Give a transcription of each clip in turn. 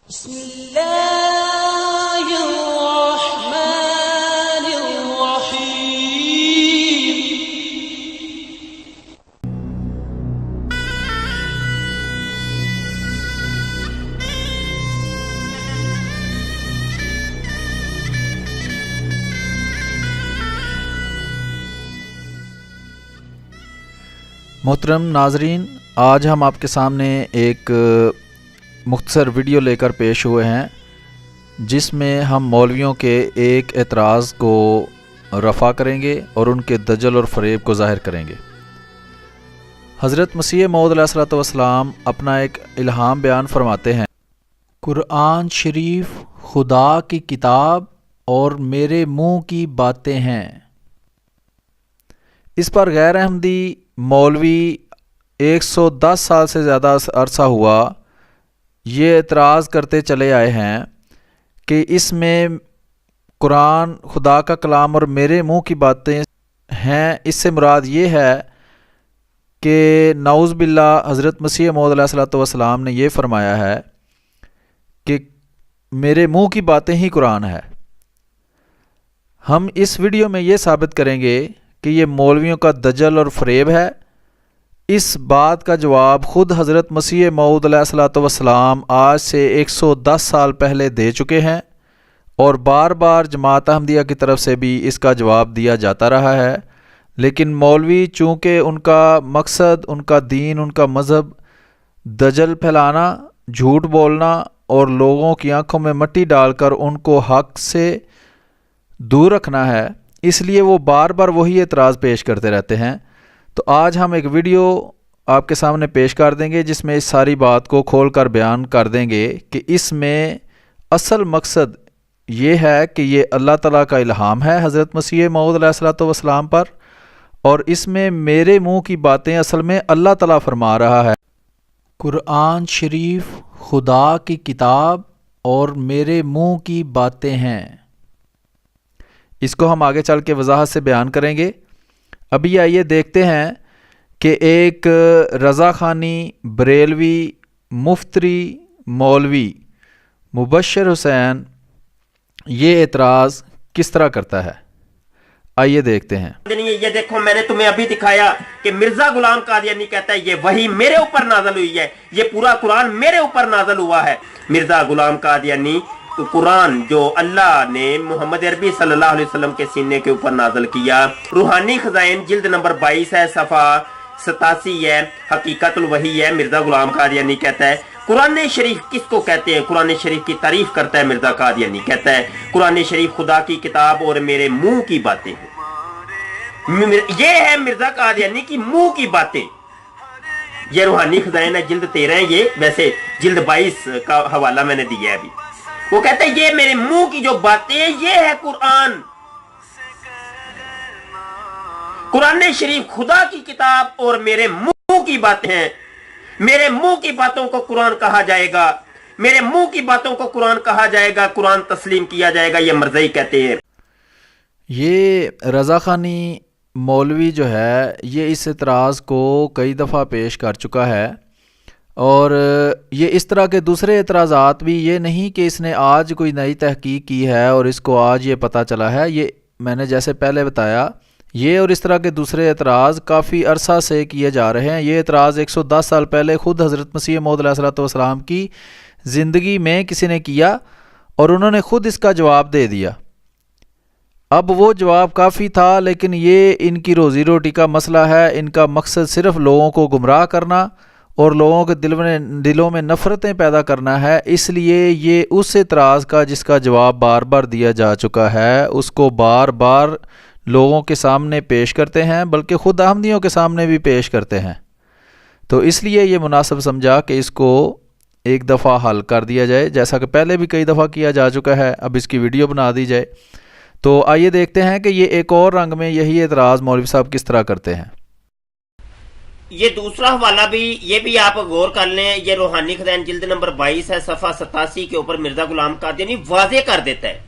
بسم اللہ الرحمن الرحیم۔ محترم ناظرین، آج ہم آپ کے سامنے ایک مختصر ویڈیو لے کر پیش ہوئے ہیں جس میں ہم مولویوں کے ایک اعتراض کو رفع کریں گے اور ان کے دجل اور فریب کو ظاہر کریں گے۔ حضرت مسیح موعود علیہ الصلوۃ والسلام اپنا ایک الہام بیان فرماتے ہیں، قرآن شریف خدا کی کتاب اور میرے منہ کی باتیں ہیں۔ اس پر غیر احمدی مولوی 110 سال سے زیادہ عرصہ ہوا یہ اعتراض کرتے چلے آئے ہیں کہ اس میں قرآن خدا کا کلام اور میرے منہ کی باتیں ہیں۔ اس سے مراد یہ ہے کہ نعوذ باللہ حضرت مسیح موعود علیہ الصلوۃ والسلام نے یہ فرمایا ہے کہ میرے منہ کی باتیں ہی قرآن ہے۔ ہم اس ویڈیو میں یہ ثابت کریں گے کہ یہ مولویوں کا دجل اور فریب ہے۔ اس بات کا جواب خود حضرت مسیح موعود علیہ الصلوۃ والسلام آج سے 110 سال پہلے دے چکے ہیں، اور بار بار جماعت احمدیہ کی طرف سے بھی اس کا جواب دیا جاتا رہا ہے، لیکن مولوی چونکہ ان کا مقصد، ان کا دین، ان کا مذہب دجل پھیلانا، جھوٹ بولنا اور لوگوں کی آنکھوں میں مٹی ڈال کر ان کو حق سے دور رکھنا ہے، اس لیے وہ بار بار وہی اعتراض پیش کرتے رہتے ہیں۔ تو آج ہم ایک ویڈیو آپ کے سامنے پیش کر دیں گے جس میں اس ساری بات کو کھول کر بیان کر دیں گے کہ اس میں اصل مقصد یہ ہے کہ یہ اللہ تعالیٰ کا الہام ہے حضرت مسیح موعود علیہ الصلوۃ والسلام پر، اور اس میں میرے منہ کی باتیں اصل میں اللہ تعالیٰ فرما رہا ہے۔ قرآن شریف خدا کی کتاب اور میرے منہ کی باتیں ہیں۔ اس کو ہم آگے چل کے وضاحت سے بیان کریں گے۔ ابھی آئیے دیکھتے ہیں کہ ایک رضا خانی بریلوی مفتری مولوی مبشر حسین یہ اعتراض کس طرح کرتا ہے، آئیے دیکھتے ہیں۔ یہ دیکھو، میں نے تمہیں ابھی دکھایا کہ مرزا غلام قادیانی کہتا ہے یہ وحی میرے اوپر نازل ہوئی ہے، یہ پورا قرآن میرے اوپر نازل ہوا ہے۔ مرزا غلام قادیانی قرآن جو اللہ نے محمد عربی صلی اللہ علیہ وسلم کے سینے کے اوپر نازل کیا، روحانی خزائن جلد نمبر 22 ہے، صفحہ 87 ہے، حقیقت الوحی ہے۔ مرزا غلام قادیانی کہتا ہے قرآن شریف کس کو کہتے ہیں؟ قرآن شریف کی تعریف کرتا ہے مرزا قادیانی، کہتا ہے قرآن شریف خدا کی کتاب اور میرے منہ کی باتیں ہیں۔ یہ ہے مرزا قادیانی کی منہ کی باتیں۔ یہ روحانی خزائن ہے، جلد 13 ہے، یہ ویسے جلد 22 کا حوالہ میں نے دیا ہے ابھی۔ وہ کہتا ہے یہ میرے منہ کی جو باتیں ہیں یہ ہے قرآن۔ قرآن شریف خدا کی کتاب اور میرے منہ کی باتیں ہیں۔ میرے منہ کی باتوں کو قرآن کہا جائے گا، میرے منہ کی باتوں کو قرآن کہا جائے گا، قرآن تسلیم کیا جائے گا، یہ مرزائی کہتے ہیں۔ یہ رضا خانی مولوی جو ہے یہ اس اعتراض کو کئی دفعہ پیش کر چکا ہے، اور یہ اس طرح کے دوسرے اعتراضات بھی، یہ نہیں کہ اس نے آج کوئی نئی تحقیق کی ہے اور اس کو آج یہ پتہ چلا ہے، یہ میں نے جیسے پہلے بتایا یہ اور اس طرح کے دوسرے اعتراض کافی عرصہ سے کیے جا رہے ہیں۔ یہ اعتراض 110 سال پہلے خود حضرت مسیح موعود علیہ الصلوۃ والسلام کی زندگی میں کسی نے کیا اور انہوں نے خود اس کا جواب دے دیا۔ اب وہ جواب کافی تھا، لیکن یہ ان کی روزی روٹی کا مسئلہ ہے، ان کا مقصد صرف لوگوں کو گمراہ کرنا اور لوگوں کے دلوں میں نفرتیں پیدا کرنا ہے، اس لیے یہ اس اعتراض کا جس کا جواب بار بار دیا جا چکا ہے اس کو بار بار لوگوں کے سامنے پیش کرتے ہیں، بلکہ خود احمدیوں کے سامنے بھی پیش کرتے ہیں۔ تو اس لیے یہ مناسب سمجھا کہ اس کو ایک دفعہ حل کر دیا جائے، جیسا کہ پہلے بھی کئی دفعہ کیا جا چکا ہے، اب اس کی ویڈیو بنا دی جائے۔ تو آئیے دیکھتے ہیں کہ یہ ایک اور رنگ میں یہی اعتراض مولوی صاحب کس طرح کرتے ہیں۔ یہ دوسرا حوالہ بھی، یہ بھی آپ غور کر لیں، یہ روحانی خزائن جلد نمبر 22 ہے، صفحہ 87 کے اوپر مرزا غلام قادیانی واضح کر دیتا ہے۔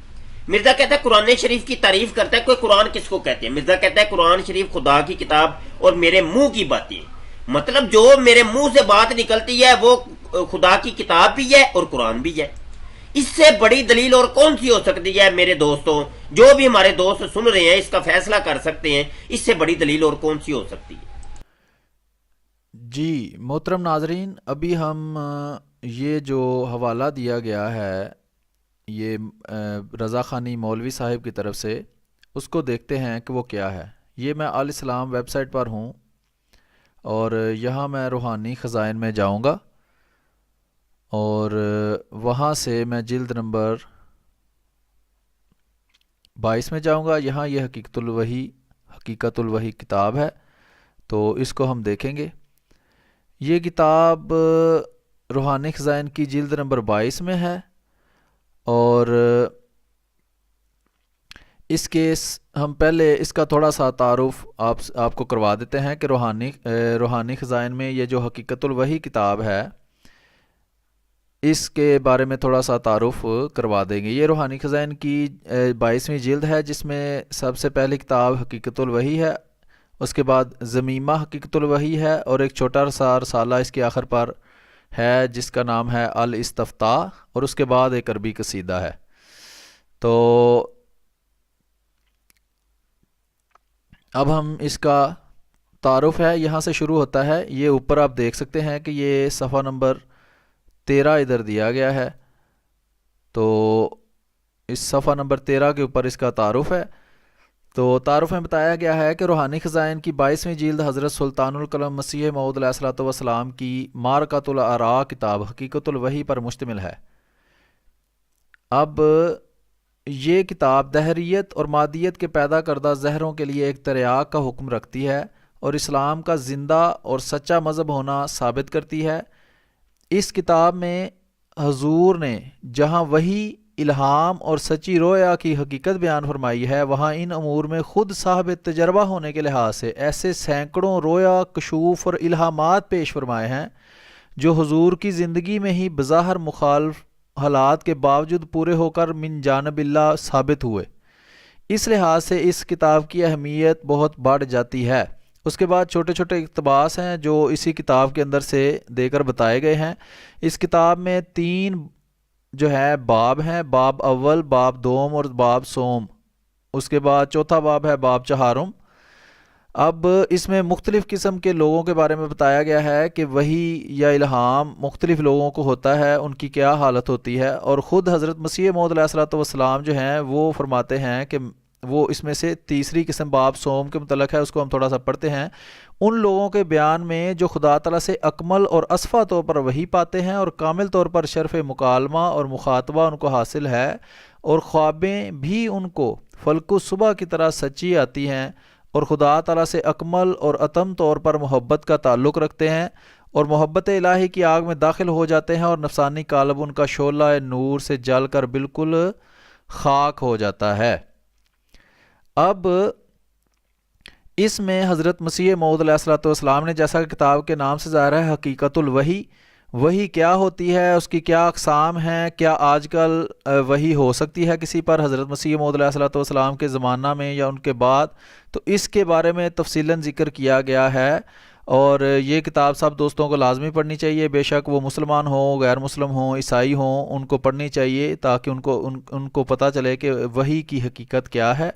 مرزا کہتا ہے قرآن شریف کی تعریف کرتا ہے، کوئی قرآن کس کو کہتے ہیں؟ مرزا کہتا ہے قرآن شریف خدا کی کتاب اور میرے منہ کی باتیں، مطلب جو میرے منہ سے بات نکلتی ہے وہ خدا کی کتاب بھی ہے اور قرآن بھی ہے۔ اس سے بڑی دلیل اور کون سی ہو سکتی ہے میرے دوستوں؟ جو بھی ہمارے دوست سن رہے ہیں اس کا فیصلہ کر سکتے ہیں، اس سے بڑی دلیل اور کون سی ہو سکتی ہے؟ جی محترم ناظرین، ابھی ہم یہ جو حوالہ دیا گیا ہے یہ رضا خانی مولوی صاحب کی طرف سے، اس کو دیکھتے ہیں کہ وہ کیا ہے۔ یہ میں الاسلام ویب سائٹ پر ہوں اور یہاں میں روحانی خزائن میں جاؤں گا اور وہاں سے میں جلد نمبر 22 میں جاؤں گا۔ یہاں یہ حقیقت الوحی کتاب ہے، تو اس کو ہم دیکھیں گے۔ یہ کتاب روحانی خزائن کی جلد نمبر 22 میں ہے اور ہم پہلے اس کا تھوڑا سا تعارف آپ کو کروا دیتے ہیں کہ روحانی خزائن میں یہ جو حقیقت الوحی کتاب ہے اس کے بارے میں تھوڑا سا تعارف کروا دیں گے۔ یہ روحانی خزائن کی 22ویں جلد ہے، جس میں سب سے پہلی کتاب حقیقت الوحی ہے، اس کے بعد ضمیمہ حقیقت الوحی ہے اور ایک چھوٹا سا رسالہ اس کے آخر پر ہے جس کا نام ہے الاستفتاء، اور اس کے بعد ایک عربی قصیدہ ہے۔ تو اب ہم اس کا تعارف ہے یہاں سے شروع ہوتا ہے۔ یہ اوپر آپ دیکھ سکتے ہیں کہ یہ صفحہ نمبر 13 ادھر دیا گیا ہے، تو اس صفحہ نمبر 13 کے اوپر اس کا تعارف ہے۔ تو تعارف میں بتایا گیا ہے کہ روحانی خزائن کی 22ویں جلد حضرت سلطان القلم مسیح موعود علیہ الصلوۃ والسلام کی معرکۃ الاراء کتاب حقیقت الوحی پر مشتمل ہے۔ اب یہ کتاب دہریت اور مادیت کے پیدا کردہ زہروں کے لیے ایک تریاق کا حکم رکھتی ہے اور اسلام کا زندہ اور سچا مذہب ہونا ثابت کرتی ہے۔ اس کتاب میں حضور نے جہاں وحی، الہام اور سچی رویا کی حقیقت بیان فرمائی ہے، وہاں ان امور میں خود صاحب تجربہ ہونے کے لحاظ سے ایسے سینکڑوں رویا، کشوف اور الہامات پیش فرمائے ہیں جو حضور کی زندگی میں ہی بظاہر مخالف حالات کے باوجود پورے ہو کر من جانب اللہ ثابت ہوئے۔ اس لحاظ سے اس کتاب کی اہمیت بہت بڑھ جاتی ہے۔ اس کے بعد چھوٹے چھوٹے اقتباس ہیں جو اسی کتاب کے اندر سے دے کر بتائے گئے ہیں۔ اس کتاب میں 3 جو ہے باب ہیں، باب اول، باب دوم اور باب سوم۔ اس کے بعد چوتھا باب ہے باب چہارم۔ اب اس میں مختلف قسم کے لوگوں کے بارے میں بتایا گیا ہے کہ وحی یا الہام مختلف لوگوں کو ہوتا ہے، ان کی کیا حالت ہوتی ہے، اور خود حضرت مسیح موعود علیہ الصلوۃ والسلام جو ہیں وہ فرماتے ہیں کہ وہ اس میں سے تیسری قسم باب سوم کے متعلق ہے، اس کو ہم تھوڑا سا پڑھتے ہیں۔ ان لوگوں کے بیان میں جو خدا تعالیٰ سے اکمل اور اصفا طور پر وحی پاتے ہیں اور کامل طور پر شرف مکالمہ اور مخاطبہ ان کو حاصل ہے، اور خوابیں بھی ان کو فلک و صبح کی طرح سچی آتی ہیں، اور خدا تعالیٰ سے اکمل اور اتم طور پر محبت کا تعلق رکھتے ہیں اور محبت الہی کی آگ میں داخل ہو جاتے ہیں، اور نفسانی قالب ان کا شعلہ نور سے جل کر بالکل خاک ہو جاتا ہے۔ اب اس میں حضرت مسیح موعود علیہ الصلوۃ والسلام نے، جیسا کہ کتاب کے نام سے ظاہر ہے، حقیقت الوحی، وحی کیا ہوتی ہے، اس کی کیا اقسام ہیں، کیا آج کل وحی ہو سکتی ہے کسی پر حضرت مسیح موعود علیہ الصلوۃ والسلام کے زمانہ میں یا ان کے بعد، تو اس کے بارے میں تفصیلاً ذکر کیا گیا ہے۔ اور یہ کتاب سب دوستوں کو لازمی پڑھنی چاہیے، بے شک وہ مسلمان ہوں، غیر مسلم ہوں، عیسائی ہوں، ان کو پڑھنی چاہیے تاکہ ان کو پتہ چلے کہ وحی کی حقیقت کیا ہے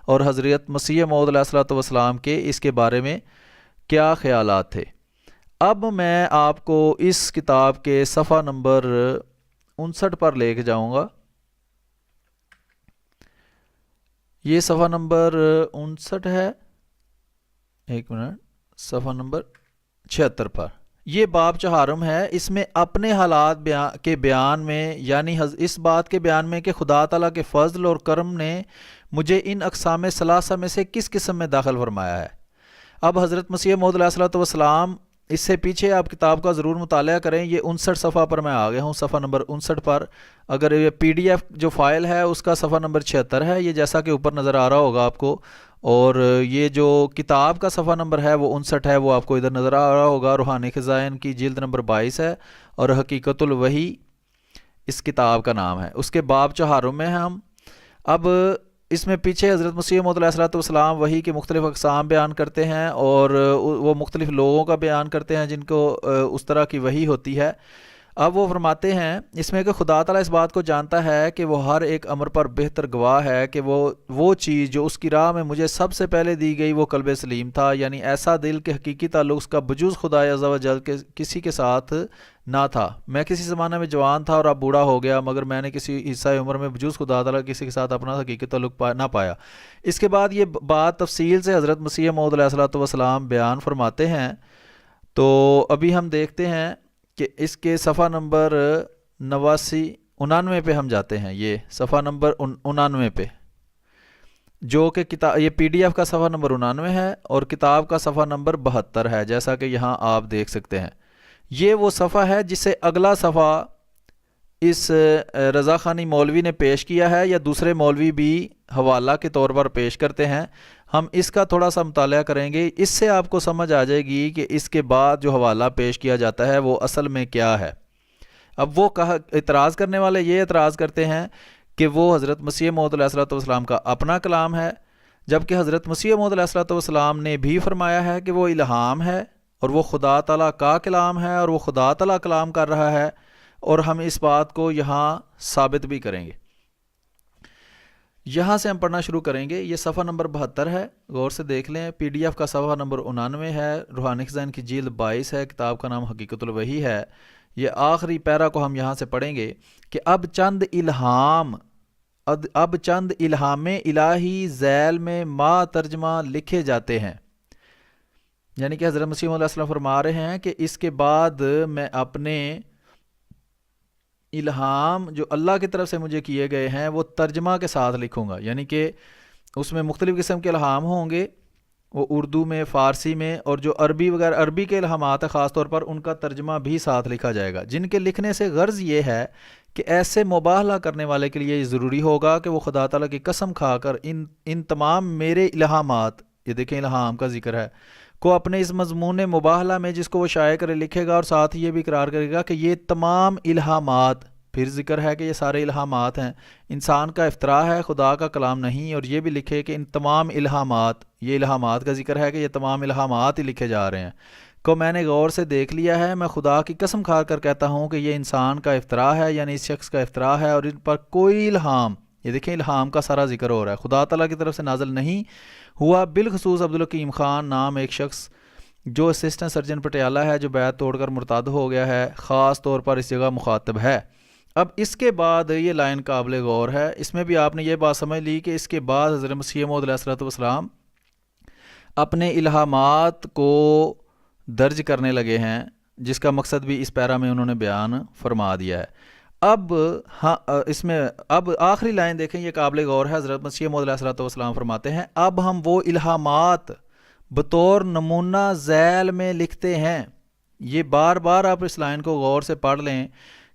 اور حضرت مسیح موعود علیہ الصلوۃ والسلام کے اس کے بارے میں کیا خیالات تھے۔ اب میں آپ کو اس کتاب کے صفحہ نمبر 59 پر لے کے جاؤں گا۔ یہ صفحہ نمبر 59 ہے، ایک منٹ، صفحہ نمبر 76 پر یہ باب چہارم ہے۔ اس میں اپنے حالات کے بیان میں، یعنی اس بات کے بیان میں کہ خدا تعالیٰ کے فضل اور کرم نے مجھے ان اقسام ثلاثہ میں سے کس قسم میں داخل فرمایا ہے۔ اب حضرت مسیح موعود علیہ الصلوۃ والسلام، اس سے پیچھے آپ کتاب کا ضرور مطالعہ کریں۔ یہ 59 صفحہ پر میں آ گیا ہوں، صفحہ نمبر 59 پر۔ اگر یہ PDF جو فائل ہے اس کا صفحہ نمبر 76 ہے، یہ جیسا کہ اوپر نظر آ رہا ہوگا آپ کو، اور یہ جو کتاب کا صفحہ نمبر ہے وہ 59 ہے، وہ آپ کو ادھر نظر آ رہا ہوگا۔ روحانی خزائن کی جلد نمبر 22 ہے اور حقیقت الوحی اس کتاب کا نام ہے۔ اس کے باب چہارم میں ہم اب اس میں پیچھے حضرت مسیح موعود علیہ الصلوۃ والسلام وحی کے مختلف اقسام بیان کرتے ہیں اور وہ مختلف لوگوں کا بیان کرتے ہیں جن کو اس طرح کی وحی ہوتی ہے۔ اب وہ فرماتے ہیں اس میں کہ خدا تعالیٰ اس بات کو جانتا ہے کہ وہ ہر ایک امر پر بہتر گواہ ہے کہ وہ چیز جو اس کی راہ میں مجھے سب سے پہلے دی گئی وہ قلب سلیم تھا، یعنی ایسا دل کہ حقیقی تعلق اس کا بجوز خدا عز و جل کے کسی کے ساتھ نہ تھا۔ میں کسی زمانے میں جوان تھا اور اب بوڑھا ہو گیا، مگر میں نے کسی حصہ عمر میں بجوز خدا تعالیٰ کسی کے ساتھ اپنا حقیقی تعلق نہ پایا۔ اس کے بعد یہ بات تفصیل سے حضرت مسیح موعود علیہ الصلوۃ والسلام بیان فرماتے ہیں۔ تو ابھی ہم دیکھتے ہیں کہ اس کے صفحہ نمبر 99 پہ ہم جاتے ہیں، یہ صفحہ نمبر 99 پہ، جو کہ کتاب یہ PDF کا صفحہ نمبر 99 ہے اور کتاب کا صفحہ نمبر 72 ہے، جیسا کہ یہاں آپ دیکھ سکتے ہیں۔ یہ وہ صفحہ ہے جسے اگلا صفحہ اس رضا خانی مولوی نے پیش کیا ہے، یا دوسرے مولوی بھی حوالہ کے طور پر پیش کرتے ہیں۔ ہم اس کا تھوڑا سا مطالعہ کریں گے، اس سے آپ کو سمجھ آ جائے گی کہ اس کے بعد جو حوالہ پیش کیا جاتا ہے وہ اصل میں کیا ہے۔ اب وہ اعتراض کرنے والے یہ اعتراض کرتے ہیں کہ وہ حضرت مسیح موعود علیہ الصلوۃ والسلام کا اپنا کلام ہے، جبکہ حضرت مسیح موعود علیہ الصلوۃ والسلام نے بھی فرمایا ہے کہ وہ الہام ہے اور وہ خدا تعالیٰ کا کلام ہے اور وہ خدا تعالیٰ کلام کر رہا ہے، اور ہم اس بات کو یہاں ثابت بھی کریں گے۔ یہاں سے ہم پڑھنا شروع کریں گے۔ یہ صفحہ نمبر 72 ہے، غور سے دیکھ لیں۔ PDF کا صفحہ نمبر 99 ہے، روحانی خزائن کی جلد 22 ہے، کتاب کا نام حقیقت الوحی ہے۔ یہ آخری پیرا کو ہم یہاں سے پڑھیں گے کہ اب چند الہام الہی ذیل میں ما ترجمہ لکھے جاتے ہیں، یعنی کہ حضرت مسیح علیہ السلام فرما رہے ہیں کہ اس کے بعد میں اپنے الہام جو اللہ کی طرف سے مجھے کیے گئے ہیں وہ ترجمہ کے ساتھ لکھوں گا، یعنی کہ اس میں مختلف قسم کے الہام ہوں گے، وہ اردو میں، فارسی میں، اور جو عربی وغیرہ عربی کے الہامات ہیں خاص طور پر ان کا ترجمہ بھی ساتھ لکھا جائے گا، جن کے لکھنے سے غرض یہ ہے کہ ایسے مباہلہ کرنے والے کے لیے یہ ضروری ہوگا کہ وہ خدا تعالیٰ کی قسم کھا کر ان تمام میرے الہامات، یہ دیکھیں الہام کا ذکر ہے، کو اپنے اس مضمون مباہلہ میں جس کو وہ شائع کرے لکھے گا، اور ساتھ ہی یہ بھی اقرار کرے گا کہ یہ تمام الہامات، پھر ذکر ہے کہ یہ سارے الہامات ہیں، انسان کا افتراء ہے، خدا کا کلام نہیں، اور یہ بھی لکھے کہ ان تمام الہامات، یہ الہامات کا ذکر ہے کہ یہ تمام الہامات ہی لکھے جا رہے ہیں کو میں نے غور سے دیکھ لیا ہے، میں خدا کی قسم کھا کر کہتا ہوں کہ یہ انسان کا افتراء ہے، یعنی اس شخص کا افتراء ہے، اور ان پر کوئی الہام، یہ دیکھیں الہام کا سارا ذکر ہو رہا ہے، خدا تعالیٰ کی طرف سے نازل نہیں ہوا۔ بالخصوص عبدالحکیم خان نام ایک شخص جو اسسٹنٹ سرجن پٹیالہ ہے، جو بیعت توڑ کر مرتد ہو گیا ہے، خاص طور پر اس جگہ مخاطب ہے۔ اب اس کے بعد یہ لائن قابل غور ہے، اس میں بھی آپ نے یہ بات سمجھ لی کہ اس کے بعد حضرت مسیح موعود علیہ الصلوۃ والسلام اپنے الہامات کو درج کرنے لگے ہیں، جس کا مقصد بھی اس پیرا میں انہوں نے بیان فرما دیا ہے۔ اب اس میں اب آخری لائن دیکھیں، یہ قابل غور ہے۔ حضرت مسیح موعود علیہ الصلوۃ والسلام فرماتے ہیں اب ہم وہ الہامات بطور نمونہ ذیل میں لکھتے ہیں۔ یہ بار بار آپ اس لائن کو غور سے پڑھ لیں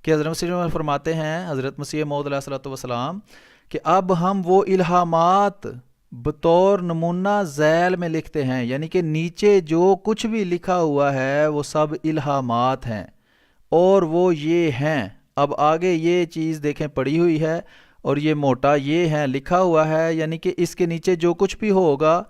کہ حضرت مسیح فرماتے ہیں، حضرت مسیح موعود علیہ الصلوۃ والسلام، کہ اب ہم وہ الہامات بطور نمونہ ذیل میں لکھتے ہیں، یعنی کہ نیچے جو کچھ بھی لکھا ہوا ہے وہ سب الہامات ہیں، اور وہ یہ ہیں۔ اب آگے یہ چیز دیکھیں پڑی ہوئی ہے، اور یہ موٹا یہ ہے لکھا ہوا ہے، یعنی کہ اس کے نیچے جو کچھ بھی ہوگا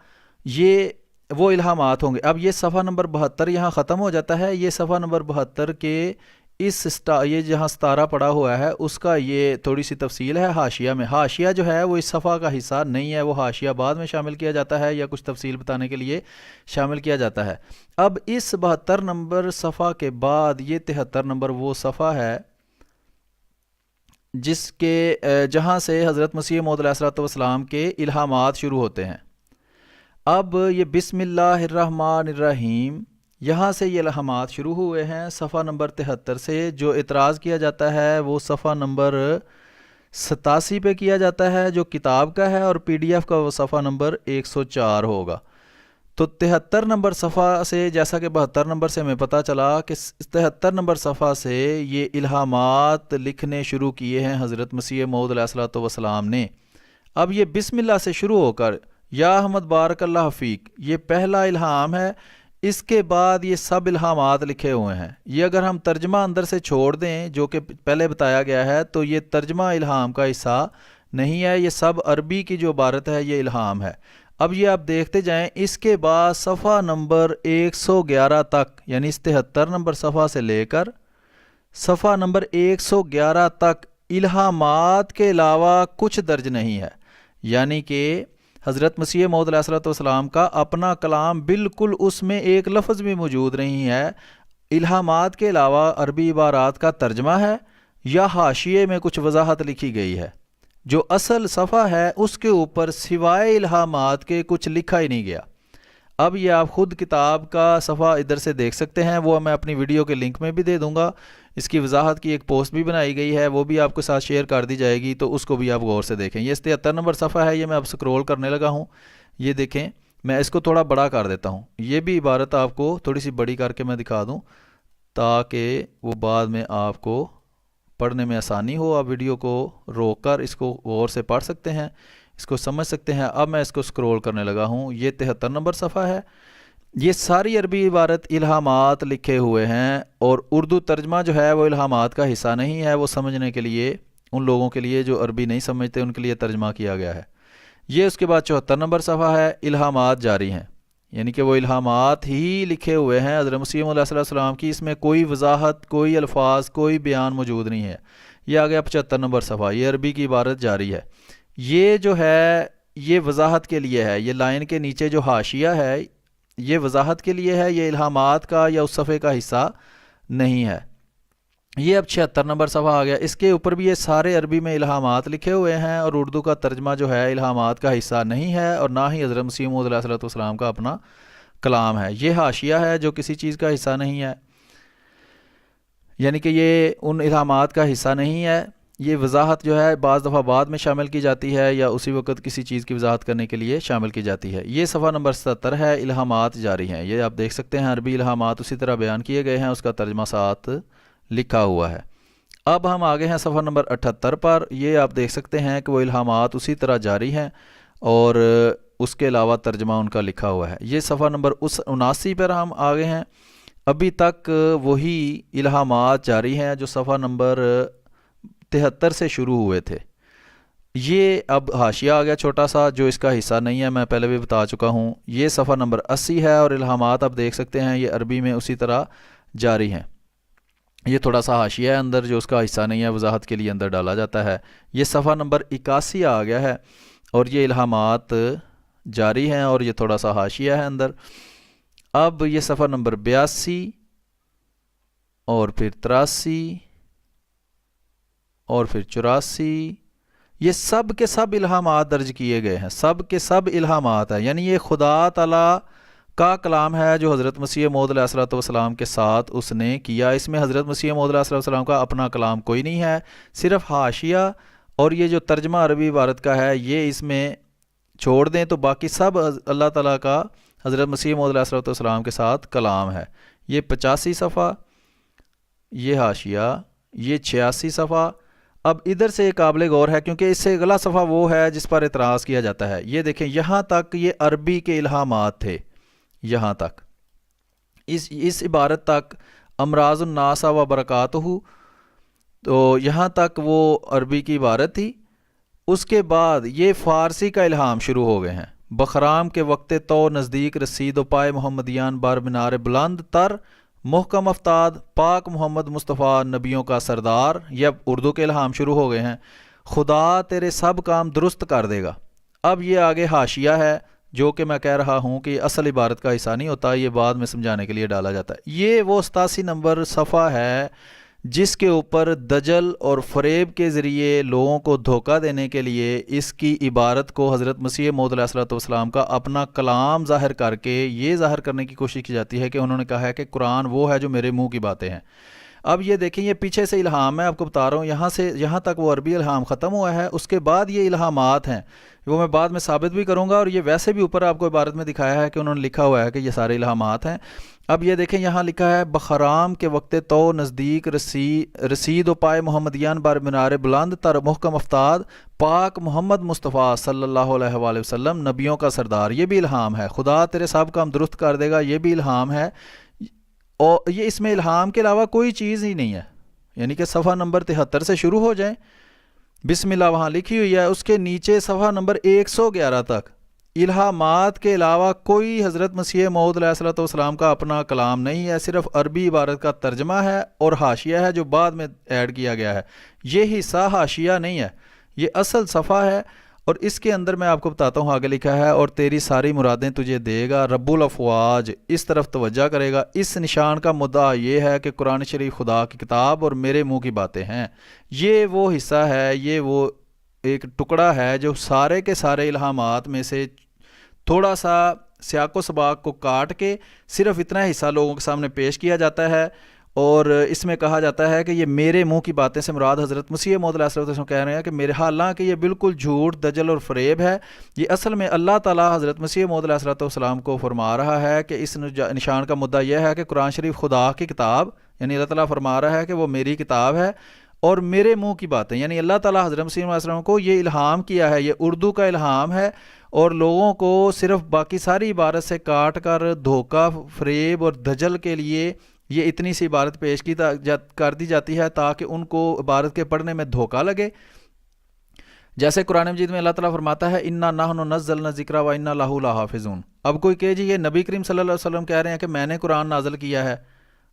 یہ وہ الہامات ہوں گے۔ اب یہ صفحہ نمبر 72 یہاں ختم ہو جاتا ہے۔ یہ صفحہ نمبر 72 کے یہ جہاں ستارہ پڑا ہوا ہے اس کا یہ تھوڑی سی تفصیل ہے حاشیہ میں۔ حاشیہ جو ہے وہ اس صفحہ کا حصہ نہیں ہے، وہ حاشیہ بعد میں شامل کیا جاتا ہے یا کچھ تفصیل بتانے کے لیے شامل کیا جاتا ہے۔ اب اس 72 نمبر صفحہ کے بعد یہ 73 نمبر وہ صفحہ ہے جس کے جہاں سے حضرت مسیح موعود علیہ الصلوۃ والسلام کے الہامات شروع ہوتے ہیں۔ اب یہ بسم اللہ الرحمن الرحیم، یہاں سے یہ الہامات شروع ہوئے ہیں صفحہ نمبر 73 سے۔ جو اعتراض کیا جاتا ہے وہ صفحہ نمبر 87 پہ کیا جاتا ہے جو کتاب کا ہے، اور PDF کا وہ صفحہ نمبر 104 ہوگا۔ تو 73 نمبر صفحہ سے، جیسا کہ 72 نمبر سے ہمیں پتہ چلا کہ 73 نمبر صفحہ سے یہ الہامات لکھنے شروع کیے ہیں حضرت مسیح موعود علیہ الصلوۃ والسلام نے۔ اب یہ بسم اللہ سے شروع ہو کر یا احمد بارک اللہ فیک، یہ پہلا الہام ہے۔ اس کے بعد یہ سب الہامات لکھے ہوئے ہیں۔ یہ اگر ہم ترجمہ اندر سے چھوڑ دیں جو کہ پہلے بتایا گیا ہے تو یہ ترجمہ الہام کا حصہ نہیں ہے، یہ سب عربی کی جو عبارت ہے یہ الہام ہے۔ اب یہ آپ دیکھتے جائیں، اس کے بعد صفحہ نمبر 111 تک، یعنی اس 73 نمبر صفحہ سے لے کر صفحہ نمبر 111 تک الہامات کے علاوہ کچھ درج نہیں ہے، یعنی کہ حضرت مسیح موعود علیہ الصلوۃ والسلام کا اپنا کلام بالکل اس میں ایک لفظ بھی موجود نہیں ہے۔ الہامات کے علاوہ عربی عبارات کا ترجمہ ہے یا حاشیے میں کچھ وضاحت لکھی گئی ہے۔ جو اصل صفحہ ہے اس کے اوپر سوائے الہامات کے کچھ لکھا ہی نہیں گیا۔ اب یہ آپ خود کتاب کا صفحہ ادھر سے دیکھ سکتے ہیں، وہ میں اپنی ویڈیو کے لنک میں بھی دے دوں گا۔ اس کی وضاحت کی ایک پوسٹ بھی بنائی گئی ہے، وہ بھی آپ کے ساتھ شیئر کر دی جائے گی، تو اس کو بھی آپ غور سے دیکھیں۔ یہ 73 نمبر صفحہ ہے، یہ میں اب سکرول کرنے لگا ہوں، یہ دیکھیں، میں اس کو تھوڑا بڑا کر دیتا ہوں۔ یہ بھی عبارت آپ کو تھوڑی سی بڑی کر کے میں دکھا دوں تاکہ وہ بعد میں آپ کو پڑھنے میں آسانی ہو۔ آپ ویڈیو کو روک کر اس کو غور سے پڑھ سکتے ہیں، اس کو سمجھ سکتے ہیں۔ اب میں اس کو سکرول کرنے لگا ہوں، یہ 73 نمبر صفحہ ہے۔ یہ ساری عربی عبارت الہامات لکھے ہوئے ہیں، اور اردو ترجمہ جو ہے وہ الہامات کا حصہ نہیں ہے، وہ سمجھنے کے لیے ان لوگوں کے لیے جو عربی نہیں سمجھتے ان کے لیے ترجمہ کیا گیا ہے۔ یہ اس کے بعد 74 نمبر صفحہ ہے، الہامات جاری ہیں، یعنی کہ وہ الہامات ہی لکھے ہوئے ہیں حضرت مسیح موعود علیہ السلام کی، اس میں کوئی وضاحت، کوئی الفاظ، کوئی بیان موجود نہیں ہے۔ یہ آ گیا 75 نمبر صفحہ، یہ عربی کی عبارت جاری ہے۔ یہ جو ہے یہ وضاحت کے لیے ہے، یہ لائن کے نیچے جو حاشیہ ہے یہ وضاحت کے لیے ہے، یہ الہامات کا یا اس صفحے کا حصہ نہیں ہے۔ یہ اب 76 نمبر صفحہ آ گیا، اس کے اوپر بھی یہ سارے عربی میں الہامات لکھے ہوئے ہیں، اور اردو کا ترجمہ جو ہے الہامات کا حصہ نہیں ہے، اور نہ ہی حضرت مسیح موعود علیہ السلام کا اپنا کلام ہے۔ یہ حاشیہ ہے جو کسی چیز کا حصہ نہیں ہے، یعنی کہ یہ ان الہامات کا حصہ نہیں ہے۔ یہ وضاحت جو ہے بعض دفعہ بعد میں شامل کی جاتی ہے یا اسی وقت کسی چیز کی وضاحت کرنے کے لیے شامل کی جاتی ہے۔ یہ صفحہ نمبر 77 ہے، الہامات جاری ہیں۔ یہ آپ دیکھ سکتے ہیں عربی الہامات اسی طرح بیان کیے گئے ہیں، اس کا ترجمہ ساتھ لکھا ہوا ہے۔ اب ہم آگے ہیں صفحہ نمبر 78 پر، یہ آپ دیکھ سکتے ہیں کہ وہ الہامات اسی طرح جاری ہیں اور اس کے علاوہ ترجمہ ان کا لکھا ہوا ہے۔ یہ صفحہ نمبر 79 پر ہم آگے ہیں، ابھی تک وہی الہامات جاری ہیں جو صفحہ نمبر 73 سے شروع ہوئے تھے۔ یہ اب حاشیہ آ گیا چھوٹا سا جو اس کا حصہ نہیں ہے، میں پہلے بھی بتا چکا ہوں۔ یہ صفحہ نمبر 80 ہے، اور الہامات آپ دیکھ سکتے ہیں یہ عربی میں اسی طرح جاری ہیں۔ یہ تھوڑا سا حاشیہ ہے اندر جو اس کا حصہ نہیں ہے، وضاحت کے لیے اندر ڈالا جاتا ہے۔ یہ صفحہ نمبر 81 آ گیا ہے، اور یہ الہامات جاری ہیں اور یہ تھوڑا سا حاشیہ ہے اندر۔ اب یہ صفحہ نمبر 82 اور پھر 83 اور پھر 84، یہ سب کے سب الہامات درج کیے گئے ہیں، سب کے سب الہامات ہیں، یعنی یہ خدا تعالیٰ کا کلام ہے جو حضرت مسیح موعود علیہ السلام کے ساتھ اس نے کیا۔ اس میں حضرت مسیح موعود علیہ السلام کا اپنا کلام کوئی نہیں ہے، صرف حاشیہ اور یہ جو ترجمہ عربی عبارت کا ہے یہ اس میں چھوڑ دیں تو باقی سب اللہ تعالیٰ کا حضرت مسیح موعود علیہ السلام کے ساتھ کلام ہے۔ یہ 85 صفحہ، یہ حاشیہ، یہ 86 صفحہ۔ اب ادھر سے ایک قابل غور ہے کیونکہ اس سے اگلا صفحہ وہ ہے جس پر اعتراض کیا جاتا ہے۔ یہ دیکھیں یہاں تک یہ عربی کے الہامات تھے، یہاں تک اس عبارت تک امراض الناس و برکاتہ، تو یہاں تک وہ عربی کی عبارت تھی۔ اس کے بعد یہ فارسی کا الہام شروع ہو گئے ہیں۔ بخرام کے وقت تو نزدیک رسید و پائے محمدیان بر مینار بلند تر محکم افتاد پاک محمد مصطفیٰ نبیوں کا سردار، یہ اب اردو کے الہام شروع ہو گئے ہیں۔ خدا تیرے سب کام درست کر دے گا۔ اب یہ آگے حاشیہ ہے جو کہ میں کہہ رہا ہوں کہ اصل عبارت کا حصہ نہیں ہوتا، یہ بعد میں سمجھانے کے لیے ڈالا جاتا ہے۔ یہ وہ 87 نمبر صفحہ ہے جس کے اوپر دجل اور فریب کے ذریعے لوگوں کو دھوکہ دینے کے لیے اس کی عبارت کو حضرت مسیح موعود علیہ السلام کا اپنا کلام ظاہر کر کے یہ ظاہر کرنے کی کوشش کی جاتی ہے کہ انہوں نے کہا ہے کہ قرآن وہ ہے جو میرے منہ کی باتیں ہیں۔ اب یہ دیکھیں یہ پیچھے سے الہام میں آپ کو بتا رہا ہوں، یہاں سے یہاں تک وہ عربی الہام ختم ہوا ہے، اس کے بعد یہ الہامات ہیں، وہ میں بعد میں ثابت بھی کروں گا، اور یہ ویسے بھی اوپر آپ کو عبارت میں دکھایا ہے کہ انہوں نے لکھا ہوا ہے کہ یہ سارے الہامات ہیں۔ اب یہ دیکھیں یہاں لکھا ہے بخرام کے وقت تو نزدیک رسید و پائے محمدیان بر مینار بلند تر محکم افتاد پاک محمد مصطفیٰ صلی اللہ علیہ وآلہ وسلم نبیوں کا سردار، یہ بھی الہام ہے۔ خدا تیرے سب کام درست کر دے گا، یہ بھی الہام ہے، اور یہ اس میں الہام کے علاوہ کوئی چیز ہی نہیں ہے، یعنی کہ صفحہ نمبر 73 سے شروع ہو جائیں، بسم اللہ وہاں لکھی ہوئی ہے، اس کے نیچے صفحہ نمبر 111 تک الہامات کے علاوہ کوئی حضرت مسیح موعود علیہ الصلوۃ والسلام کا اپنا کلام نہیں ہے، صرف عربی عبارت کا ترجمہ ہے اور حاشیہ ہے جو بعد میں ایڈ کیا گیا ہے۔ یہ حصہ حاشیہ نہیں ہے، یہ اصل صفحہ ہے، اور اس کے اندر میں آپ کو بتاتا ہوں، آگے لکھا ہے اور تیری ساری مرادیں تجھے دے گا رب الافواج، اس طرف توجہ کرے گا۔ اس نشان کا مدعا یہ ہے کہ قرآن شریف خدا کی کتاب اور میرے منہ کی باتیں ہیں۔ یہ وہ حصہ ہے، یہ وہ ایک ٹکڑا ہے جو سارے کے سارے الہامات میں سے تھوڑا سا سیاق و سباق کو کاٹ کے صرف اتنا حصہ لوگوں کے سامنے پیش کیا جاتا ہے، اور اس میں کہا جاتا ہے کہ یہ میرے منہ کی باتیں سے مراد حضرت مسیح موعود علیہ السلام کہہ رہے ہیں کہ میرے، حالانکہ یہ بالکل جھوٹ، دجل اور فریب ہے۔ یہ اصل میں اللہ تعالیٰ حضرت مسیح موعود علیہ السلام کو فرما رہا ہے کہ اس نشان کا مدعا یہ ہے کہ قرآن شریف خدا کی کتاب، یعنی اللہ تعالیٰ فرما رہا ہے کہ وہ میری کتاب ہے اور میرے منہ کی باتیں، یعنی اللہ تعالیٰ حضرت مسیح علیہ السلام کو یہ الہام کیا ہے، یہ اردو کا الہام ہے، اور لوگوں کو صرف باقی ساری عبارت سے کاٹ کر دھوکہ، فریب اور دجل کے لیے یہ اتنی سی عبارت پیش کر دی جاتی ہے تاکہ ان کو عبارت کے پڑھنے میں دھوکہ لگے۔ جیسے قرآن مجید میں اللہ تعالیٰ فرماتا ہے انا نحن نزلنا الذکر و انا لہ لحافظون۔ اب کوئی کہ جی یہ نبی کریم صلی اللہ علیہ وسلم کہہ رہے ہیں کہ میں نے قرآن نازل کیا ہے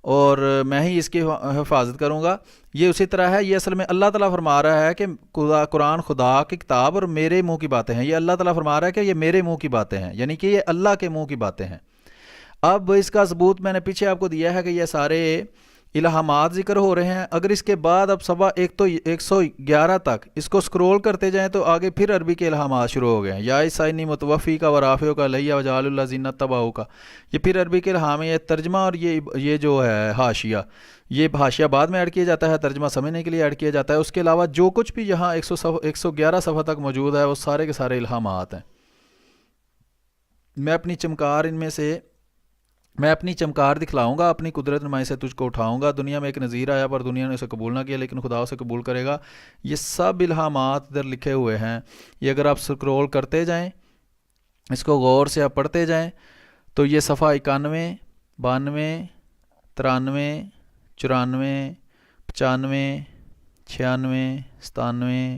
اور میں ہی اس کی حفاظت کروں گا، یہ اسی طرح ہے۔ یہ اصل میں اللہ تعالیٰ فرما رہا ہے کہ قرآن خدا کی کتاب اور میرے منہ کی باتیں ہیں۔ یہ اللہ تعالیٰ فرما رہا ہے کہ یہ میرے منہ کی باتیں ہیں، یعنی کہ یہ اللہ کے منہ کی باتیں ہیں۔ اب اس کا ثبوت میں نے پیچھے آپ کو دیا ہے کہ یہ سارے الہامات ذکر ہو رہے ہیں۔ اگر اس کے بعد اب صفحہ 111 تک اس کو سکرول کرتے جائیں تو آگے پھر عربی کے الہامات شروع ہو گئے ہیں، یا عیسائی متوفی کا ورافیوں کا لیا وجال اللہ زینت تباؤ کا، یہ پھر عربی کے الہام ہے۔ یہ ترجمہ اور یہ جو ہے حاشیہ، یہ حاشیہ بعد میں ایڈ کیا جاتا ہے، ترجمہ سمجھنے کے لیے ایڈ کیا جاتا ہے۔ اس کے علاوہ جو کچھ بھی یہاں 111 صفحہ تک موجود ہے وہ سارے کے سارے الہامات ہیں۔ میں اپنی چمکار دکھلاؤں گا، اپنی قدرت نمائی سے تجھ کو اٹھاؤں گا۔ دنیا میں ایک نذیر آیا پر دنیا نے اسے قبول نہ کیا، لیکن خدا اسے قبول کرے گا۔ یہ سب الہامات ادھر لکھے ہوئے ہیں۔ یہ اگر آپ سکرول کرتے جائیں، اس کو غور سے آپ پڑھتے جائیں تو یہ صفحہ 91، 92، 93، 94، 95، 96، 97،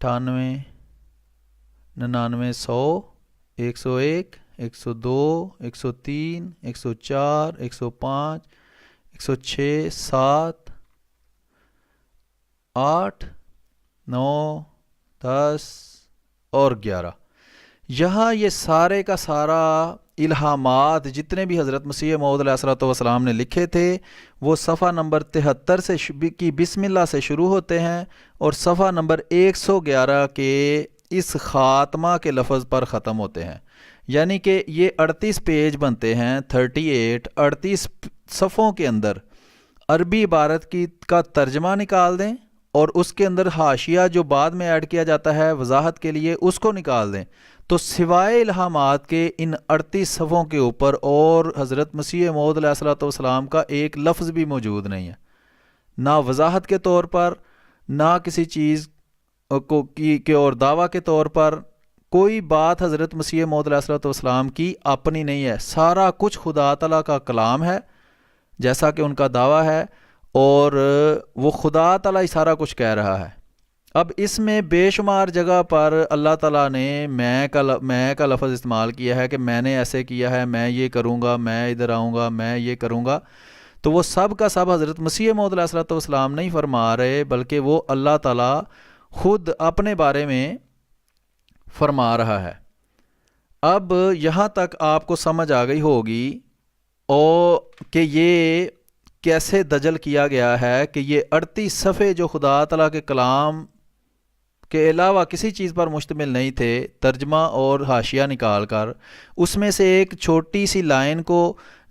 98، 99، 100، 101، 102، 103، 104، 105، 106، 7، 8، 9، 10 اور 11۔ یہاں یہ سارے کا سارا الہامات جتنے بھی حضرت مسیح موعود علیہ السلام نے لکھے تھے وہ صفحہ نمبر 73 سے کی بسم اللہ سے شروع ہوتے ہیں اور صفحہ نمبر 111 کے اس خاتمہ کے لفظ پر ختم ہوتے ہیں۔ یعنی کہ یہ 38 پیج بنتے ہیں، 38 صفحوں کے اندر عربی عبارت کا ترجمہ نکال دیں اور اس کے اندر حاشیہ جو بعد میں ایڈ کیا جاتا ہے وضاحت کے لیے اس کو نکال دیں، تو سوائے الہامات کے ان 38 صفحوں کے اوپر اور حضرت مسیح موعود علیہ السلام کا ایک لفظ بھی موجود نہیں ہے، نہ وضاحت کے طور پر، نہ کسی چیز کے اور دعویٰ کے طور پر۔ کوئی بات حضرت مسیح موعود علیہ السلام کی اپنی نہیں ہے، سارا کچھ خدا تعالیٰ کا کلام ہے جیسا کہ ان کا دعویٰ ہے، اور وہ خدا تعالیٰ ہی سارا کچھ کہہ رہا ہے۔ اب اس میں بے شمار جگہ پر اللہ تعالیٰ نے میں کا لفظ استعمال کیا ہے کہ میں نے ایسے کیا ہے، میں یہ کروں گا، میں ادھر آؤں گا، میں یہ کروں گا، تو وہ سب کا سب حضرت مسیح موعود علیہ السلام نہیں فرما رہے، بلکہ وہ اللہ تعالیٰ خود اپنے بارے میں فرما رہا ہے۔ اب یہاں تک آپ کو سمجھ آ گئی ہوگی کہ یہ کیسے دجل کیا گیا ہے کہ یہ 38 صفحے جو خدا تعالیٰ کے کلام کے علاوہ کسی چیز پر مشتمل نہیں تھے، ترجمہ اور حاشیہ نکال کر اس میں سے ایک چھوٹی سی لائن کو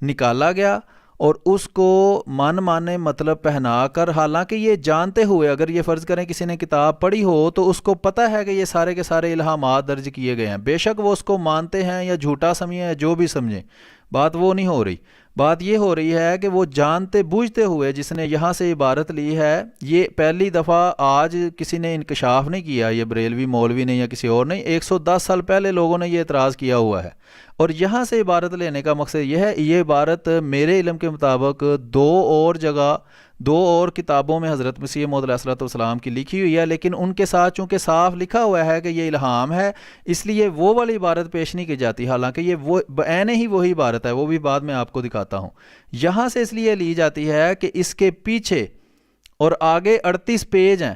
نکالا گیا اور اس کو مانے مطلب پہنا کر، حالانکہ یہ جانتے ہوئے، اگر یہ فرض کریں کسی نے کتاب پڑھی ہو تو اس کو پتہ ہے کہ یہ سارے کے سارے الہامات درج کیے گئے ہیں، بے شک وہ اس کو مانتے ہیں یا جھوٹا سمجھیں یا جو بھی سمجھیں، بات وہ نہیں ہو رہی۔ بات یہ ہو رہی ہے کہ وہ جانتے بوجھتے ہوئے جس نے یہاں سے عبارت لی ہے، یہ پہلی دفعہ آج کسی نے انکشاف نہیں کیا، یہ بریلوی مولوی نے یا کسی اور نے، 110 سال پہلے لوگوں نے یہ اعتراض کیا ہوا ہے، اور یہاں سے عبارت لینے کا مقصد یہ ہے۔ یہ عبارت میرے علم کے مطابق 2 اور جگہ دو اور کتابوں میں حضرت مسیح موعود علیہ الصلوۃ والسلام کی لکھی ہوئی ہے، لیکن ان کے ساتھ چونکہ صاف لکھا ہوا ہے کہ یہ الہام ہے، اس لیے وہ والی عبارت پیش نہیں کی جاتی، حالانکہ یہ وہ بعین ہی وہی عبارت ہے، وہ بھی بعد میں آپ کو دکھاتا ہوں۔ یہاں سے اس لیے لی جاتی ہے کہ اس کے پیچھے اور آگے 38 پیج ہیں،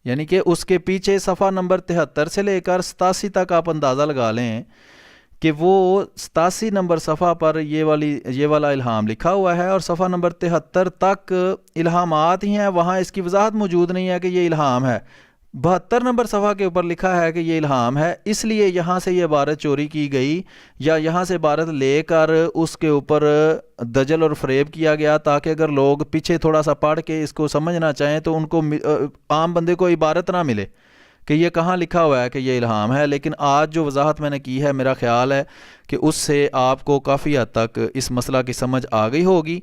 یعنی کہ اس کے پیچھے صفحہ نمبر 73 سے لے کر 87 تک آپ اندازہ لگا لیں کہ وہ 87 نمبر صفحہ پر یہ والا الہام لکھا ہوا ہے، اور صفحہ نمبر 73 تک الہامات ہی ہیں، وہاں اس کی وضاحت موجود نہیں ہے کہ یہ الہام ہے۔ 72 نمبر صفحہ کے اوپر لکھا ہے کہ یہ الہام ہے، اس لیے یہاں سے یہ عبارت چوری کی گئی، یا یہاں سے عبارت لے کر اس کے اوپر دجل اور فریب کیا گیا، تاکہ اگر لوگ پیچھے تھوڑا سا پڑھ کے اس کو سمجھنا چاہیں تو ان کو عام بندے کو عبارت نہ ملے کہ یہ کہاں لکھا ہوا ہے کہ یہ الہام ہے۔ لیکن آج جو وضاحت میں نے کی ہے، میرا خیال ہے کہ اس سے آپ کو کافی حد تک اس مسئلہ کی سمجھ آ گئی ہوگی۔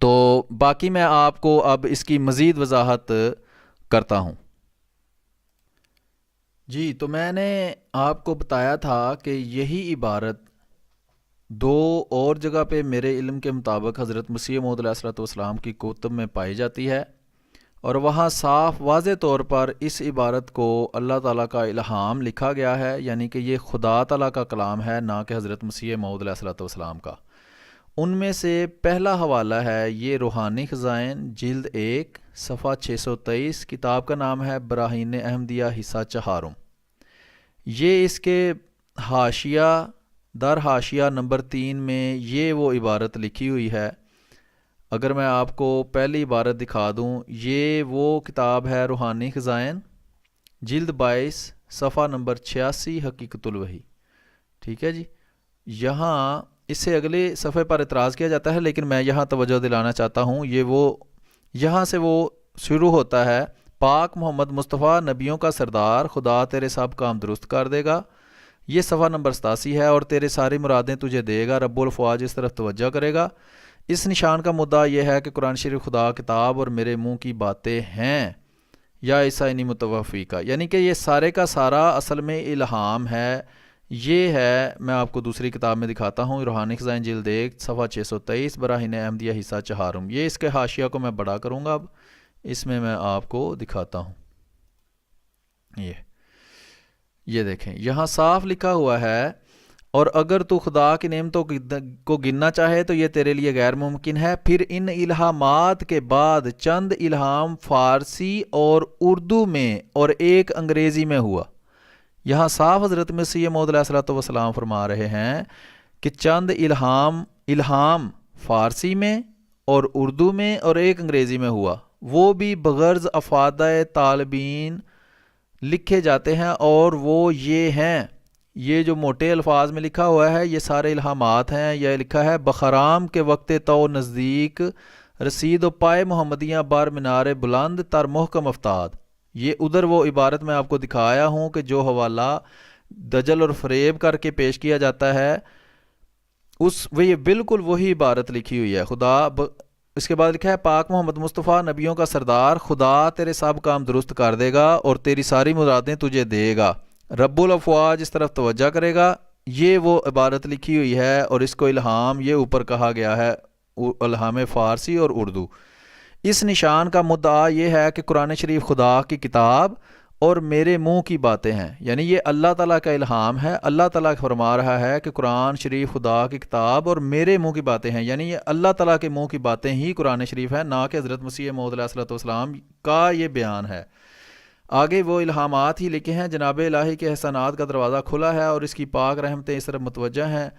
تو باقی میں آپ کو اب اس کی مزید وضاحت کرتا ہوں۔ جی، تو میں نے آپ کو بتایا تھا کہ یہی عبارت دو اور جگہ پہ میرے علم کے مطابق حضرت مسیح موعود علیہ الصلوۃ والسلام کی کتب میں پائی جاتی ہے، اور وہاں صاف واضح طور پر اس عبارت کو اللہ تعالیٰ کا الہام لکھا گیا ہے، یعنی کہ یہ خدا تعالیٰ کا کلام ہے، نہ کہ حضرت مسیح موعود علیہ الصلوۃ والسلام کا۔ ان میں سے پہلا حوالہ ہے یہ روحانی خزائن جلد 1 صفحہ 623، کتاب کا نام ہے براہین احمدیہ حصہ 4۔ یہ اس کے حاشیہ در حاشیہ نمبر 3 میں یہ وہ عبارت لکھی ہوئی ہے۔ اگر میں آپ کو پہلی عبارت دکھا دوں، یہ وہ کتاب ہے روحانی خزائن جلد 22 صفحہ نمبر 86، حقیقت الوحی، ٹھیک ہے جی۔ یہاں اس سے اگلے صفحے پر اعتراض کیا جاتا ہے، لیکن میں یہاں توجہ دلانا چاہتا ہوں، یہاں سے وہ شروع ہوتا ہے، پاک محمد مصطفیٰ نبیوں کا سردار، خدا تیرے سب کام درست کر دے گا، یہ صفحہ نمبر 87 ہے، اور تیرے ساری مرادیں تجھے دے گا، رب الافواج اس طرف توجہ کرے گا۔ اس نشان کا مدعا یہ ہے کہ قرآن شریف خدا کتاب اور میرے منہ کی باتیں ہیں، یا ایسا انی متوفی کا، یعنی کہ یہ سارے کا سارا اصل میں الہام ہے۔ یہ ہے، میں آپ کو دوسری کتاب میں دکھاتا ہوں، روحانی خزائن جلد 1 صفحہ 623، براہین احمدیہ حصہ 4۔ یہ اس کے حاشیہ کو میں بڑا کروں گا، اب اس میں آپ کو دکھاتا ہوں۔ یہ دیکھیں، یہاں صاف لکھا ہوا ہے، اور اگر تو خدا کی نعمتوں کو گننا چاہے تو یہ تیرے لیے غیر ممکن ہے۔ پھر ان الہامات کے بعد چند الہام فارسی اور اردو میں اور ایک انگریزی میں ہوا۔ یہاں صاف حضرت مسیح موعود علیہ الصلوۃ والسلام فرما رہے ہیں کہ چند الہام فارسی میں اور اردو میں اور ایک انگریزی میں ہوا، وہ بھی بغرض افادہ طالبین لکھے جاتے ہیں، اور وہ یہ ہیں، یہ جو موٹے الفاظ میں لکھا ہوا ہے یہ سارے الہامات ہیں۔ یہ لکھا ہے، بخرام کے وقت تو نزدیک رسید و پائے محمدیاں بار مینار بلند تر محکم افتاد۔ یہ ادھر وہ عبارت میں آپ کو دکھایا ہوں کہ جو حوالہ دجل اور فریب کر کے پیش کیا جاتا ہے، یہ بالکل وہی عبارت لکھی ہوئی ہے۔ اس کے بعد لکھا ہے، پاک محمد مصطفیٰ نبیوں کا سردار، خدا تیرے سب کام درست کر دے گا اور تیری ساری مرادیں تجھے دے گا، رب الافواج اس طرف توجہ کرے گا۔ یہ وہ عبارت لکھی ہوئی ہے، اور اس کو الہام یہ اوپر کہا گیا ہے، الہام فارسی اور اردو۔ اس نشان کا مدعا یہ ہے کہ قرآن شریف خدا کی کتاب اور میرے منہ کی باتیں ہیں، یعنی یہ اللہ تعالیٰ کا الہام ہے۔ اللہ تعالیٰ فرما رہا ہے کہ قرآن شریف خدا کی کتاب اور میرے منہ کی باتیں ہیں، یعنی یہ اللہ تعالیٰ کے منہ کی باتیں ہی قرآن شریف ہے، نہ کہ حضرت مسیح موعود علیہ الصلوۃ والسلام کا یہ بیان ہے۔ آگے وہ الہامات ہی لکھے ہیں، جناب الہی کے احسانات کا دروازہ کھلا ہے اور اس کی پاک رحمتیں اس طرف متوجہ ہیں۔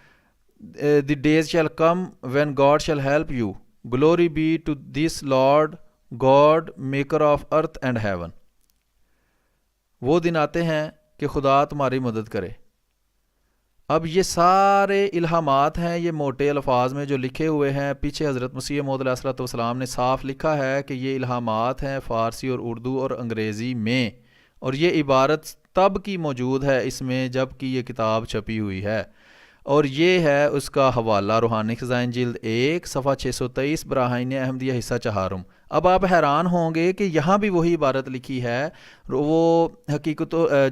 The days shall come when God shall help you, glory be to this Lord God maker of earth and heaven. وہ دن آتے ہیں کہ خدا تمہاری مدد کرے۔ اب یہ سارے الہامات ہیں، یہ موٹے الفاظ میں جو لکھے ہوئے ہیں، پیچھے حضرت مسیح موعود علیہ الصلوۃ والسلام نے صاف لکھا ہے کہ یہ الہامات ہیں فارسی اور اردو اور انگریزی میں، اور یہ عبارت تب کی موجود ہے اس میں جب کہ یہ کتاب چھپی ہوئی ہے، اور یہ ہے اس کا حوالہ روحانی خزائن جلد 1 صفحہ 623 براہین احمدیہ حصہ 4۔ اب آپ حیران ہوں گے کہ یہاں بھی وہی عبارت لکھی ہے، وہ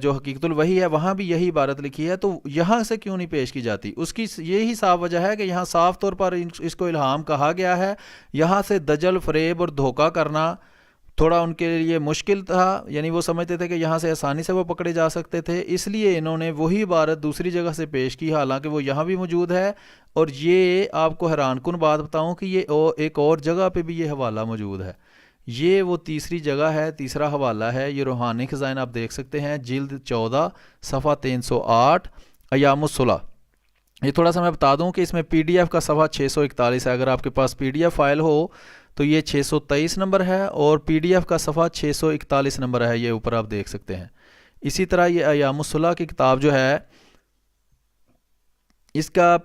جو حقیقت الوحی ہے وہاں بھی یہی عبارت لکھی ہے، تو یہاں سے کیوں نہیں پیش کی جاتی؟ اس کی یہی صاف وجہ ہے کہ یہاں صاف طور پر اس کو الہام کہا گیا ہے، یہاں سے دجل، فریب اور دھوکہ کرنا تھوڑا ان کے لیے مشکل تھا، یعنی وہ سمجھتے تھے کہ یہاں سے آسانی سے وہ پکڑے جا سکتے تھے، اس لیے انہوں نے وہی عبارت دوسری جگہ سے پیش کی، حالانکہ وہ یہاں بھی موجود ہے۔ اور یہ آپ کو حیران کن بات بتاؤں کہ یہ ایک اور جگہ پہ بھی یہ حوالہ موجود ہے، یہ وہ تیسری جگہ ہے، تیسرا حوالہ ہے، یہ روحانی خزائن آپ دیکھ سکتے ہیں، جلد 14 صفحہ 308 ایام الصلح۔ یہ تھوڑا سا میں بتا دوں کہ اس میں پی ڈی ایف کا صفحہ 641 ہے، اگر آپ کے پاس پی ڈی ایف فائل ہو تو یہ 623 نمبر ہے، اور پی ڈی ایف کا صفحہ 641 نمبر ہے، یہ اوپر آپ دیکھ سکتے ہیں۔ اسی طرح یہ ایام الصلح کی کتاب جو ہے اس کا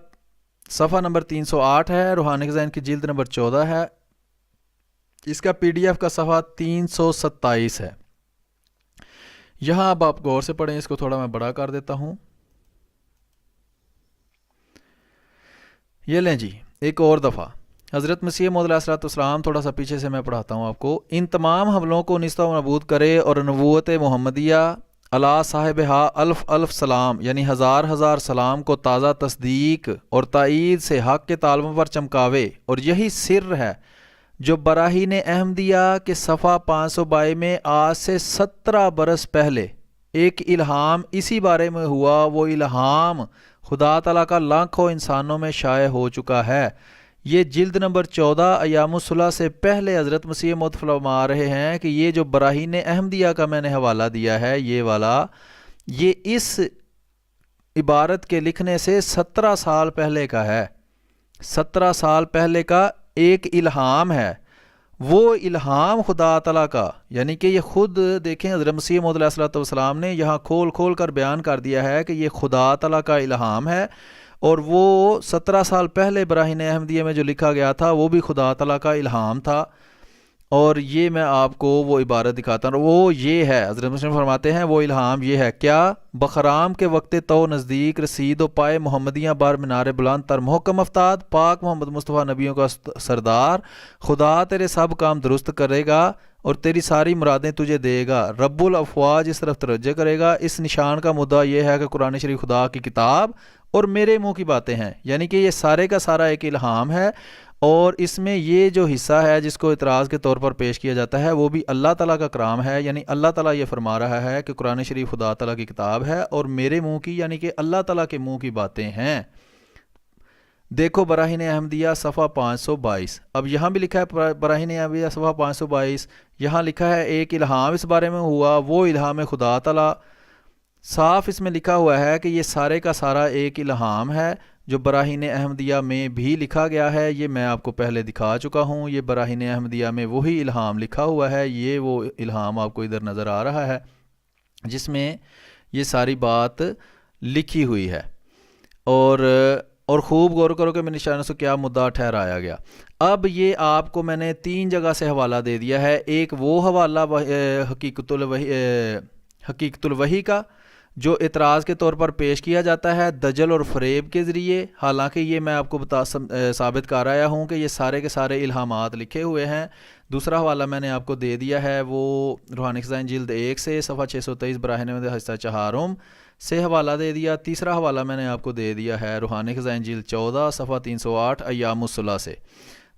صفحہ نمبر 308 ہے، روحانی خزائن کی جلد نمبر 14 ہے، اس کا پی ڈی ایف کا صفحہ 327 ہے۔ یہاں اب آپ غور سے پڑھیں، اس کو تھوڑا میں بڑا کر دیتا ہوں۔ یہ لیں جی ایک اور دفعہ حضرت مسیح موعود علیہ السلام، تھوڑا سا پیچھے سے میں پڑھاتا ہوں آپ کو۔ ان تمام حملوں کو نیست و نابود کرے اور نبوت محمدیہ علی صاحبہا الف الف سلام، یعنی ہزار ہزار سلام کو تازہ تصدیق اور تائید سے حق کے طالبوں پر چمکاوے، اور یہی سر ہے جو براہین احمدیہ کے صفحہ 522 میں آج سے 17 برس پہلے ایک الہام اسی بارے میں ہوا، وہ الہام خدا تعالیٰ کا لاکھوں انسانوں میں شائع ہو چکا ہے۔ یہ جلد نمبر 14 ایام الصلح سے پہلے حضرت مسیح موعود فرما رہے ہیں کہ یہ جو براہین احمدیہ کا میں نے حوالہ دیا ہے، یہ والا، یہ اس عبارت کے لکھنے سے 17 سال پہلے کا ہے، 17 سال پہلے کا ایک الہام ہے، وہ الہام خدا تعالیٰ کا، یعنی کہ یہ خود دیکھیں حضرت مسیح موعود علیہ السلام نے یہاں کھول کھول کر بیان کر دیا ہے کہ یہ خدا تعالیٰ کا الہام ہے، اور وہ 17 سال پہلے براہین احمدیہ میں جو لکھا گیا تھا وہ بھی خدا تعالیٰ کا الہام تھا۔ اور یہ میں آپ کو وہ عبارت دکھاتا ہوں، وہ یہ ہے، حضرت مسلم فرماتے ہیں وہ الہام یہ ہے، کیا بخرام کے وقت تو نزدیک رسید و پائے محمدیاں بار مینار بلند تر محکم افتاد، پاک محمد مصطفیٰ نبیوں کا سردار، خدا تیرے سب کام درست کرے گا اور تیری ساری مرادیں تجھے دے گا، رب الافواج اس طرف توجہ کرے گا۔ اس نشان کا مدعا یہ ہے کہ قرآن شریف خدا کی کتاب اور میرے منہ کی باتیں ہیں، یعنی کہ یہ سارے کا سارا ایک الہام ہے، اور اس میں یہ جو حصہ ہے جس کو اعتراض کے طور پر پیش کیا جاتا ہے وہ بھی اللہ تعالیٰ کا کلام ہے، یعنی اللہ تعالیٰ یہ فرما رہا ہے کہ قرآن شریف خدا تعالیٰ کی کتاب ہے اور میرے منہ کی، یعنی کہ اللہ تعالیٰ کے منہ کی باتیں ہیں۔ دیکھو براہین احمدیہ صفحہ 522، اب یہاں بھی لکھا ہے براہین احمدیہ صفحہ 522، یہاں لکھا ہے ایک الہام اس بارے میں ہوا، وہ الہام خدا تعالیٰ، صاف اس میں لکھا ہوا ہے کہ یہ سارے کا سارا ایک الہام ہے جو براہین احمدیہ میں بھی لکھا گیا ہے، یہ میں آپ کو پہلے دکھا چکا ہوں، یہ براہین احمدیہ میں وہی الہام لکھا ہوا ہے، یہ وہ الہام آپ کو ادھر نظر آ رہا ہے جس میں یہ ساری بات لکھی ہوئی ہے، اور خوب غور کرو کہ میں نشانوں سے کیا مدعا ٹھہرایا گیا۔ اب یہ آپ کو میں نے 3 جگہ سے حوالہ دے دیا ہے، ایک وہ حوالہ حقیقت الوحی کا جو اعتراض کے طور پر پیش کیا جاتا ہے دجل اور فریب کے ذریعے، حالانکہ یہ میں آپ کو ثابت کر آیا ہوں کہ یہ سارے کے سارے الہامات لکھے ہوئے ہیں۔ دوسرا حوالہ میں نے آپ کو دے دیا ہے، وہ روحانی خزائن جلد 1 سے صفحہ 623 براہین احمدیہ حصہ 4 سے حوالہ دے دیا۔ تیسرا حوالہ میں نے آپ کو دے دیا ہے روحانی خزائن جلد 14 صفحہ 308 ایام الصلح سے۔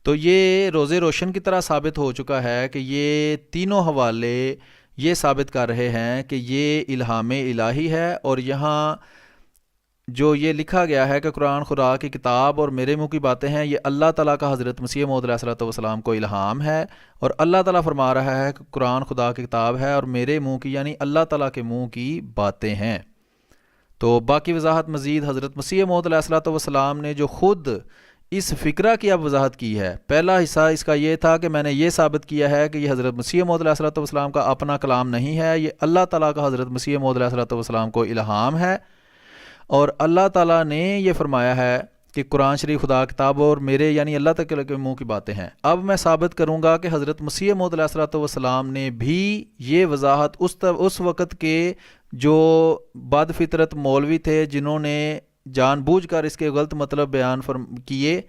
تو یہ روز روشن کی طرح ثابت ہو چکا ہے کہ یہ تینوں حوالے یہ ثابت کر رہے ہیں کہ یہ الہام الہی ہے، اور یہاں جو یہ لکھا گیا ہے کہ قرآن خدا کی کتاب اور میرے منہ کی باتیں ہیں، یہ اللہ تعالیٰ کا حضرت مسیح موعود علیہ السلام کو الہام ہے، اور اللہ تعالیٰ فرما رہا ہے کہ قرآن خدا کی کتاب ہے اور میرے منہ کی، یعنی اللہ تعالیٰ کے منہ کی باتیں ہیں۔ تو باقی وضاحت مزید حضرت مسیح موعود علیہ السلام نے جو خود اس فکرہ کی اب وضاحت کی ہے، پہلا حصہ اس کا یہ تھا کہ میں نے یہ ثابت کیا ہے کہ یہ حضرت مسیح موعود علیہ السلام کا اپنا کلام نہیں ہے، یہ اللہ تعالیٰ کا حضرت مسیح موعود علیہ السلام کو الہام ہے، اور اللہ تعالیٰ نے یہ فرمایا ہے کہ قرآن شریف خدا کتاب اور میرے، یعنی اللہ تعالیٰ کے منہ کی باتیں ہیں۔ اب میں ثابت کروں گا کہ حضرت مسیح موعود علیہ السلام نے بھی یہ وضاحت اس وقت کے جو بد فطرت مولوی تھے جنہوں نے جان بوجھ کر اس کے غلط مطلب بیان کیے،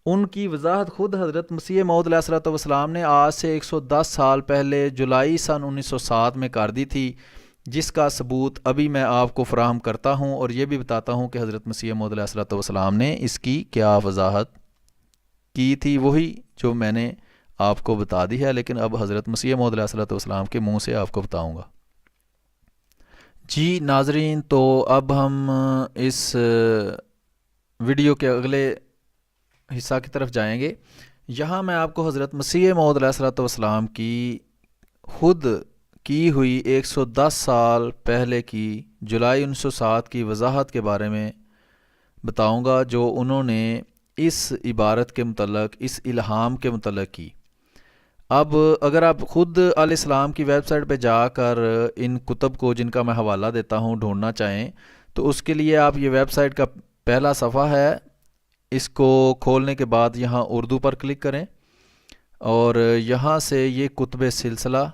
ان کی وضاحت خود حضرت مسیح موعود علیہ الصلوۃ والسلام نے آج سے 110 سال پہلے جولائی سن 1907 میں کر دی تھی، جس کا ثبوت ابھی میں آپ کو فراہم کرتا ہوں، اور یہ بھی بتاتا ہوں کہ حضرت مسیح موعود علیہ الصلوۃ والسلام نے اس کی کیا وضاحت کی تھی، وہی جو میں نے آپ کو بتا دی ہے، لیکن اب حضرت مسیح موعود علیہ الصلوۃ والسلام کے منہ سے آپ کو بتاؤں گا۔ جی ناظرین، تو اب ہم اس ویڈیو کے اگلے حصہ کی طرف جائیں گے۔ یہاں میں آپ کو حضرت مسیح موعود علیہ الصلوۃ والسلام کی خود کی ہوئی 110 سال پہلے کی جولائی 1907 کی وضاحت کے بارے میں بتاؤں گا، جو انہوں نے اس عبارت کے متعلق، اس الہام کے متعلق کی۔ اب اگر آپ خود الاسلام کی ویب سائٹ پہ جا کر ان کتب کو، جن کا میں حوالہ دیتا ہوں، ڈھونڈنا چاہیں تو اس کے لیے آپ یہ ویب سائٹ کا پہلا صفحہ ہے، اس کو کھولنے کے بعد یہاں اردو پر کلک کریں، اور یہاں سے یہ کتب سلسلہ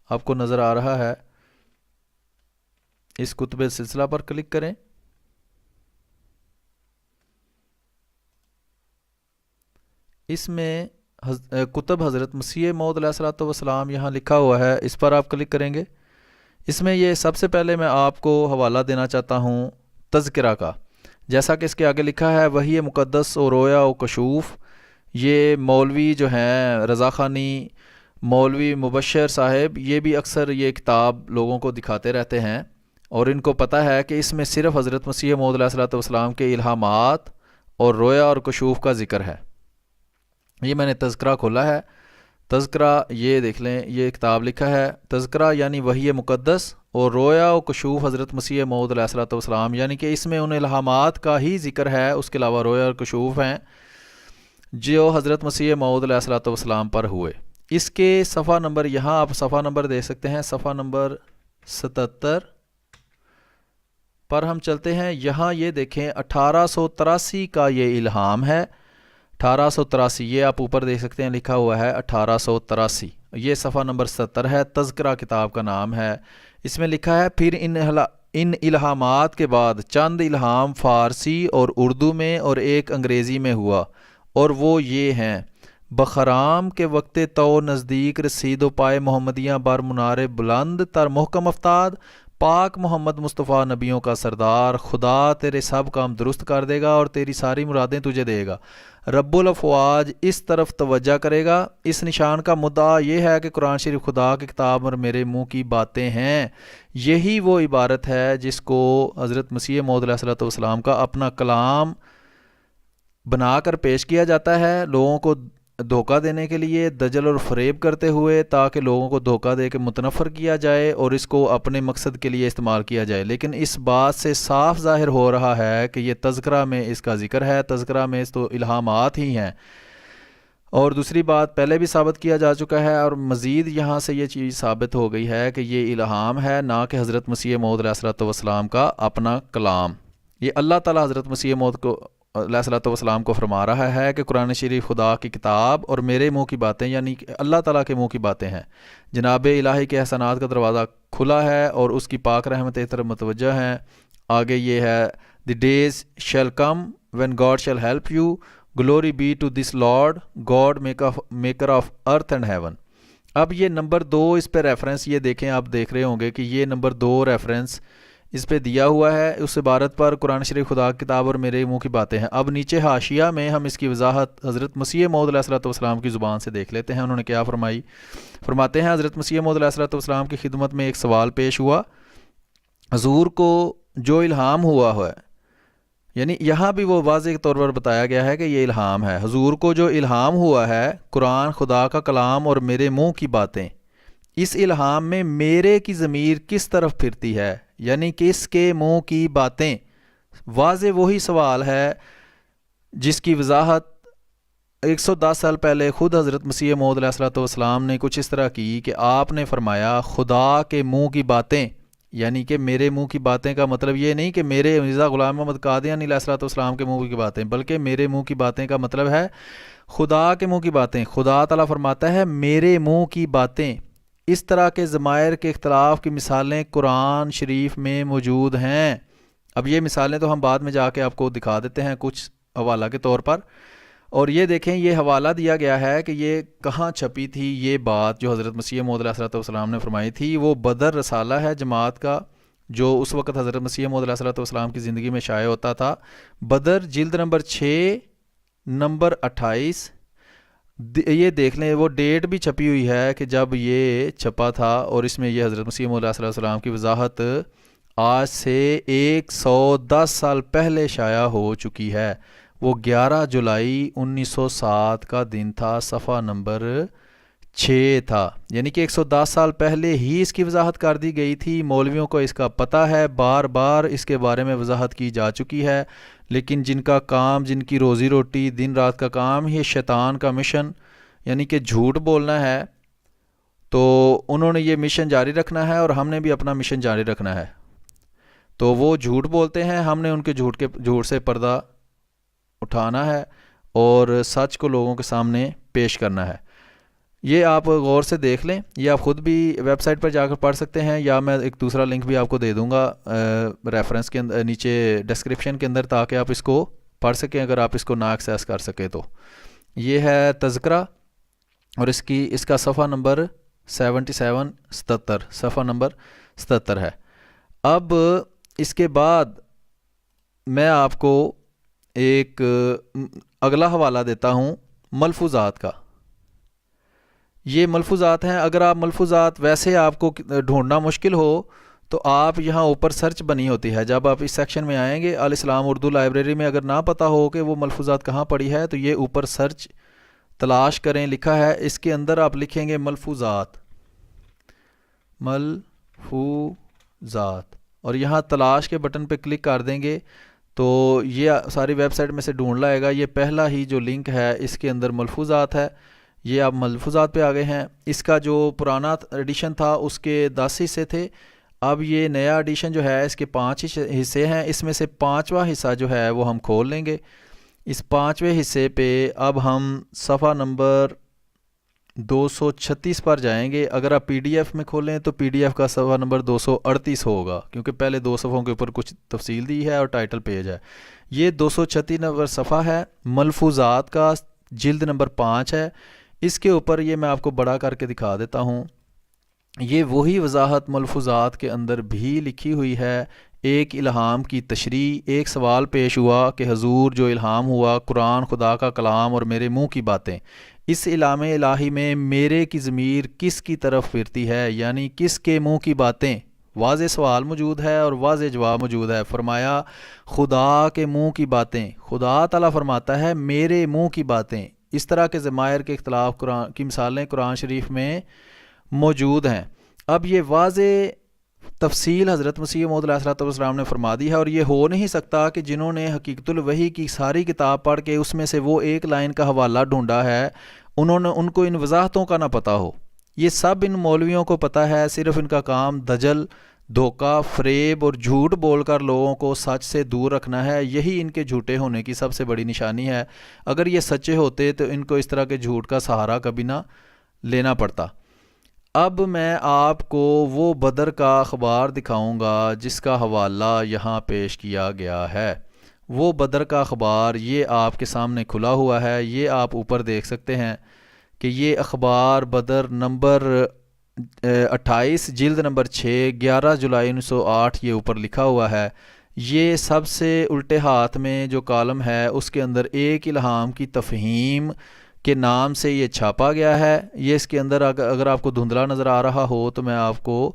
آپ کو نظر آ رہا ہے، اس کتب سلسلہ پر کلک کریں۔ اس میں کتب حضرت مسیح موعود علیہ الصلوۃ والسلام یہاں لکھا ہوا ہے، اس پر آپ کلک کریں گے۔ اس میں یہ سب سے پہلے میں آپ کو حوالہ دینا چاہتا ہوں تذکرہ کا، جیسا کہ اس کے آگے لکھا ہے وحی مقدس و رویا و کشوف۔ یہ مولوی جو ہیں رضا خانی، مولوی مبشر صاحب، یہ بھی اکثر یہ کتاب لوگوں کو دکھاتے رہتے ہیں، اور ان کو پتہ ہے کہ اس میں صرف حضرت مسیح موعود علیہ الصلوۃ والسلام کے الہامات اور رویا اور کشوف کا ذکر ہے۔ یہ میں نے تذکرہ کھولا ہے، تذکرہ یہ دیکھ لیں، یہ کتاب لکھا ہے تذکرہ یعنی وحی مقدس اور رویا و کشوف حضرت مسیح موعود علیہ الصلوۃ والسلام، یعنی کہ اس میں ان الہامات کا ہی ذکر ہے، اس کے علاوہ رویا اور کشوف ہیں جو حضرت مسیح موعود علیہ الصلوۃ والسلام پر ہوئے۔ اس کے صفحہ نمبر، یہاں آپ صفحہ نمبر دیکھ سکتے ہیں، صفحہ نمبر 77 پر ہم چلتے ہیں۔ یہاں یہ دیکھیں 1883 کا یہ الہام ہے، 1883، یہ آپ اوپر دیکھ سکتے ہیں لکھا ہوا ہے 1883، یہ صفحہ نمبر 70 ہے، تذکرہ کتاب کا نام ہے۔ اس میں لکھا ہے پھر ان الہامات کے بعد چند الہام فارسی اور اردو میں اور ایک انگریزی میں ہوا، اور وہ یہ ہیں: بخرام کے وقت تو نزدیک رسید و پائے محمدیاں بر منار بلند تر محکم افتاد، پاک محمد مصطفیٰ نبیوں کا سردار، خدا تیرے سب کام درست کر دے گا اور تیری ساری مرادیں تجھے دے گا، رب الافواج اس طرف توجہ کرے گا۔ اس نشان کا مدعا یہ ہے کہ قرآن شریف خدا کی کتاب اور میرے منہ کی باتیں ہیں۔ یہی وہ عبارت ہے جس کو حضرت مسیح موعود علیہ الصلوۃ والسلام کا اپنا کلام بنا کر پیش کیا جاتا ہے، لوگوں کو دھوکہ دینے کے لیے، دجل اور فریب کرتے ہوئے، تاکہ لوگوں کو دھوکہ دے کے متنفر کیا جائے اور اس کو اپنے مقصد کے لیے استعمال کیا جائے۔ لیکن اس بات سے صاف ظاہر ہو رہا ہے کہ یہ تذکرہ میں اس کا ذکر ہے، تذکرہ میں اس تو الہامات ہی ہیں۔ اور دوسری بات پہلے بھی ثابت کیا جا چکا ہے، اور مزید یہاں سے یہ چیز ثابت ہو گئی ہے کہ یہ الہام ہے، نہ کہ حضرت مسیح موعود علیہ الصلوۃ والسلام کا اپنا کلام۔ یہ اللہ تعالیٰ حضرت مسیح موعود کو علیہ الصلوۃ والسلام کو فرما رہا ہے کہ قرآن شریف خدا کی کتاب اور میرے منہ کی باتیں، یعنی کہ اللہ تعالیٰ کے منہ کی باتیں ہیں۔ جناب الہی کے احسانات کا دروازہ کھلا ہے اور اس کی پاک رحمت طرف متوجہ ہیں۔ آگے یہ ہے the days shall come when God shall help you, glory be to this Lord God maker of earth and heaven. اب یہ نمبر 2 اس پہ ریفرنس، یہ دیکھیں، آپ دیکھ رہے ہوں گے کہ یہ نمبر 2 ریفرنس اس پہ دیا ہوا ہے، اس عبارت پر قرآن شریف خدا کی کتاب اور میرے منہ کی باتیں ہیں۔ اب نیچے حاشیہ میں ہم اس کی وضاحت حضرت مسیح موعود علیہ الصلوۃ والسلام کی زبان سے دیکھ لیتے ہیں، انہوں نے کیا فرمائی۔ فرماتے ہیں حضرت مسیح موعود علیہ الصلوۃ والسلام کی خدمت میں ایک سوال پیش ہوا، حضور کو جو الہام ہوا ہے، یعنی یہاں بھی وہ واضح طور پر بتایا گیا ہے کہ یہ الہام ہے، حضور کو جو الہام ہوا ہے قرآن خدا کا کلام اور میرے منہ کی باتیں، اس الہام میں میرے کی ضمیر کس طرف پھرتی ہے، یعنی کس کے منہ کی باتیں۔ واضح وہی سوال ہے جس کی وضاحت 110 سال پہلے خود حضرت مسیح موعود علیہ الصلوۃ والسلام نے کچھ اس طرح کی کہ آپ نے فرمایا خدا کے منہ کی باتیں، یعنی کہ میرے منہ کی باتیں کا مطلب یہ نہیں کہ میرے مرزا غلام محمد قادیانی علیہ الصلوۃ والسلام کے منہ کی باتیں، بلکہ میرے منہ کی باتیں کا مطلب ہے خدا کے منہ کی باتیں۔ خدا تعالیٰ فرماتا ہے میرے منہ کی باتیں۔ اس طرح کے ضمائر کے اختلاف کی مثالیں قرآن شریف میں موجود ہیں۔ اب یہ مثالیں تو ہم بعد میں جا کے آپ کو دکھا دیتے ہیں کچھ حوالہ کے طور پر۔ اور یہ دیکھیں یہ حوالہ دیا گیا ہے کہ یہ کہاں چھپی تھی یہ بات جو حضرت مسیح موعود علیہ الصلوۃ والسلام نے فرمائی تھی. وہ بدر رسالہ ہے جماعت کا جو اس وقت حضرت مسیح موعود علیہ الصلوۃ والسلام کی زندگی میں شائع ہوتا تھا. بدر جلد نمبر 6 نمبر 28. یہ دیکھ لیں وہ ڈیٹ بھی چھپی ہوئی ہے کہ جب یہ چھپا تھا, اور اس میں یہ حضرت مسیح موعود علیہ الصلوۃ والسلام کی وضاحت آج سے 110 سال پہلے شائع ہو چکی ہے. وہ 11 جولائی 1907 کا دن تھا, صفحہ نمبر 6 تھا, یعنی کہ 110 سال پہلے ہی اس کی وضاحت کر دی گئی تھی. مولویوں کو اس کا پتہ ہے, بار بار اس کے بارے میں وضاحت کی جا چکی ہے, لیکن جن کا کام, جن کی روزی روٹی دن رات کا کام ہی شیطان کا مشن یعنی کہ جھوٹ بولنا ہے, تو انہوں نے یہ مشن جاری رکھنا ہے اور ہم نے بھی اپنا مشن جاری رکھنا ہے. تو وہ جھوٹ بولتے ہیں, ہم نے ان کے جھوٹ سے پردہ اٹھانا ہے اور سچ کو لوگوں کے سامنے پیش کرنا ہے. یہ آپ غور سے دیکھ لیں, یہ آپ خود بھی ویب سائٹ پر جا کر پڑھ سکتے ہیں, یا میں ایک دوسرا لنک بھی آپ کو دے دوں گا ریفرنس کے اندر نیچے ڈسکرپشن کے اندر, تاکہ آپ اس کو پڑھ سکیں اگر آپ اس کو نہ ایکسیس کر سکیں تو. یہ ہے تذکرہ اور اس کا صفحہ نمبر 77 صفحہ نمبر 77 ہے. اب اس کے بعد میں آپ کو ایک اگلا حوالہ دیتا ہوں ملفوظات کا. یہ ملفوظات ہیں, اگر آپ ملفوظات ویسے آپ کو ڈھونڈنا مشکل ہو تو آپ یہاں اوپر سرچ بنی ہوتی ہے, جب آپ اس سیکشن میں آئیں گے الاسلام اردو لائبریری میں, اگر نہ پتہ ہو کہ وہ ملفوظات کہاں پڑی ہے تو یہ اوپر سرچ تلاش کریں لکھا ہے, اس کے اندر آپ لکھیں گے ملفوظات اور یہاں تلاش کے بٹن پہ کلک کر دیں گے تو یہ ساری ویب سائٹ میں سے ڈھونڈ لائے گا. یہ پہلا ہی جو لنک ہے اس کے اندر ملفوظات ہے, یہ آپ ملفوظات پہ آ گئے ہیں. اس کا جو پرانا ایڈیشن تھا اس کے 10 حصے تھے, اب یہ نیا ایڈیشن جو ہے اس کے 5 حصے ہیں. اس میں سے 5واں حصہ جو ہے وہ ہم کھول لیں گے. اس 5ویں حصے پہ اب ہم صفحہ نمبر 236 پر جائیں گے. اگر آپ پی ڈی ایف میں کھولیں تو پی ڈی ایف کا صفحہ نمبر 238 ہوگا, کیونکہ پہلے 2 صفحوں کے اوپر کچھ تفصیل دی ہے اور ٹائٹل پیج ہے. یہ 236 نمبر صفحہ ہے, ملفوظات کا جلد نمبر 5 ہے. اس کے اوپر یہ میں آپ کو بڑا کر کے دکھا دیتا ہوں, یہ وہی وضاحت ملفوظات کے اندر بھی لکھی ہوئی ہے. ایک الہام کی تشریح, ایک سوال پیش ہوا کہ حضور جو الہام ہوا قرآن خدا کا کلام اور میرے منہ کی باتیں, اس علام الہی میں میرے کی ضمیر کس کی طرف پھرتی ہے, یعنی کس کے منہ کی باتیں. واضح سوال موجود ہے اور واضح جواب موجود ہے. فرمایا خدا کے منہ کی باتیں, خدا تعالیٰ فرماتا ہے میرے منہ کی باتیں. اس طرح کے ضمائر کے اختلاف قرآن کی مثالیں قرآن شریف میں موجود ہیں. اب یہ واضح تفصیل حضرت مسیح موعود علیہ الصلوۃ والسلام نے فرما دی ہے, اور یہ ہو نہیں سکتا کہ جنہوں نے حقیقت الوحی کی ساری کتاب پڑھ کے اس میں سے وہ ایک لائن کا حوالہ ڈھونڈا ہے, ان کو ان وضاحتوں کا نہ پتہ ہو. یہ سب ان مولویوں کو پتہ ہے, صرف ان کا کام دجل, دھوکہ, فریب اور جھوٹ بول کر لوگوں کو سچ سے دور رکھنا ہے. یہی ان کے جھوٹے ہونے کی سب سے بڑی نشانی ہے. اگر یہ سچے ہوتے تو ان کو اس طرح کے جھوٹ کا سہارا کبھی نہ لینا پڑتا. اب میں آپ کو وہ بدر کا اخبار دکھاؤں گا جس کا حوالہ یہاں پیش کیا گیا ہے. وہ بدر کا اخبار یہ آپ کے سامنے کھلا ہوا ہے, یہ آپ اوپر دیکھ سکتے ہیں کہ یہ اخبار بدر نمبر 28 جلد نمبر 6 11 جولائی 1908 یہ اوپر لکھا ہوا ہے. یہ سب سے الٹے ہاتھ میں جو کالم ہے اس کے اندر ایک الہام کی تفہیم کے نام سے یہ چھاپا گیا ہے. یہ اس کے اندر اگر آپ کو دھندلا نظر آ رہا ہو تو میں آپ کو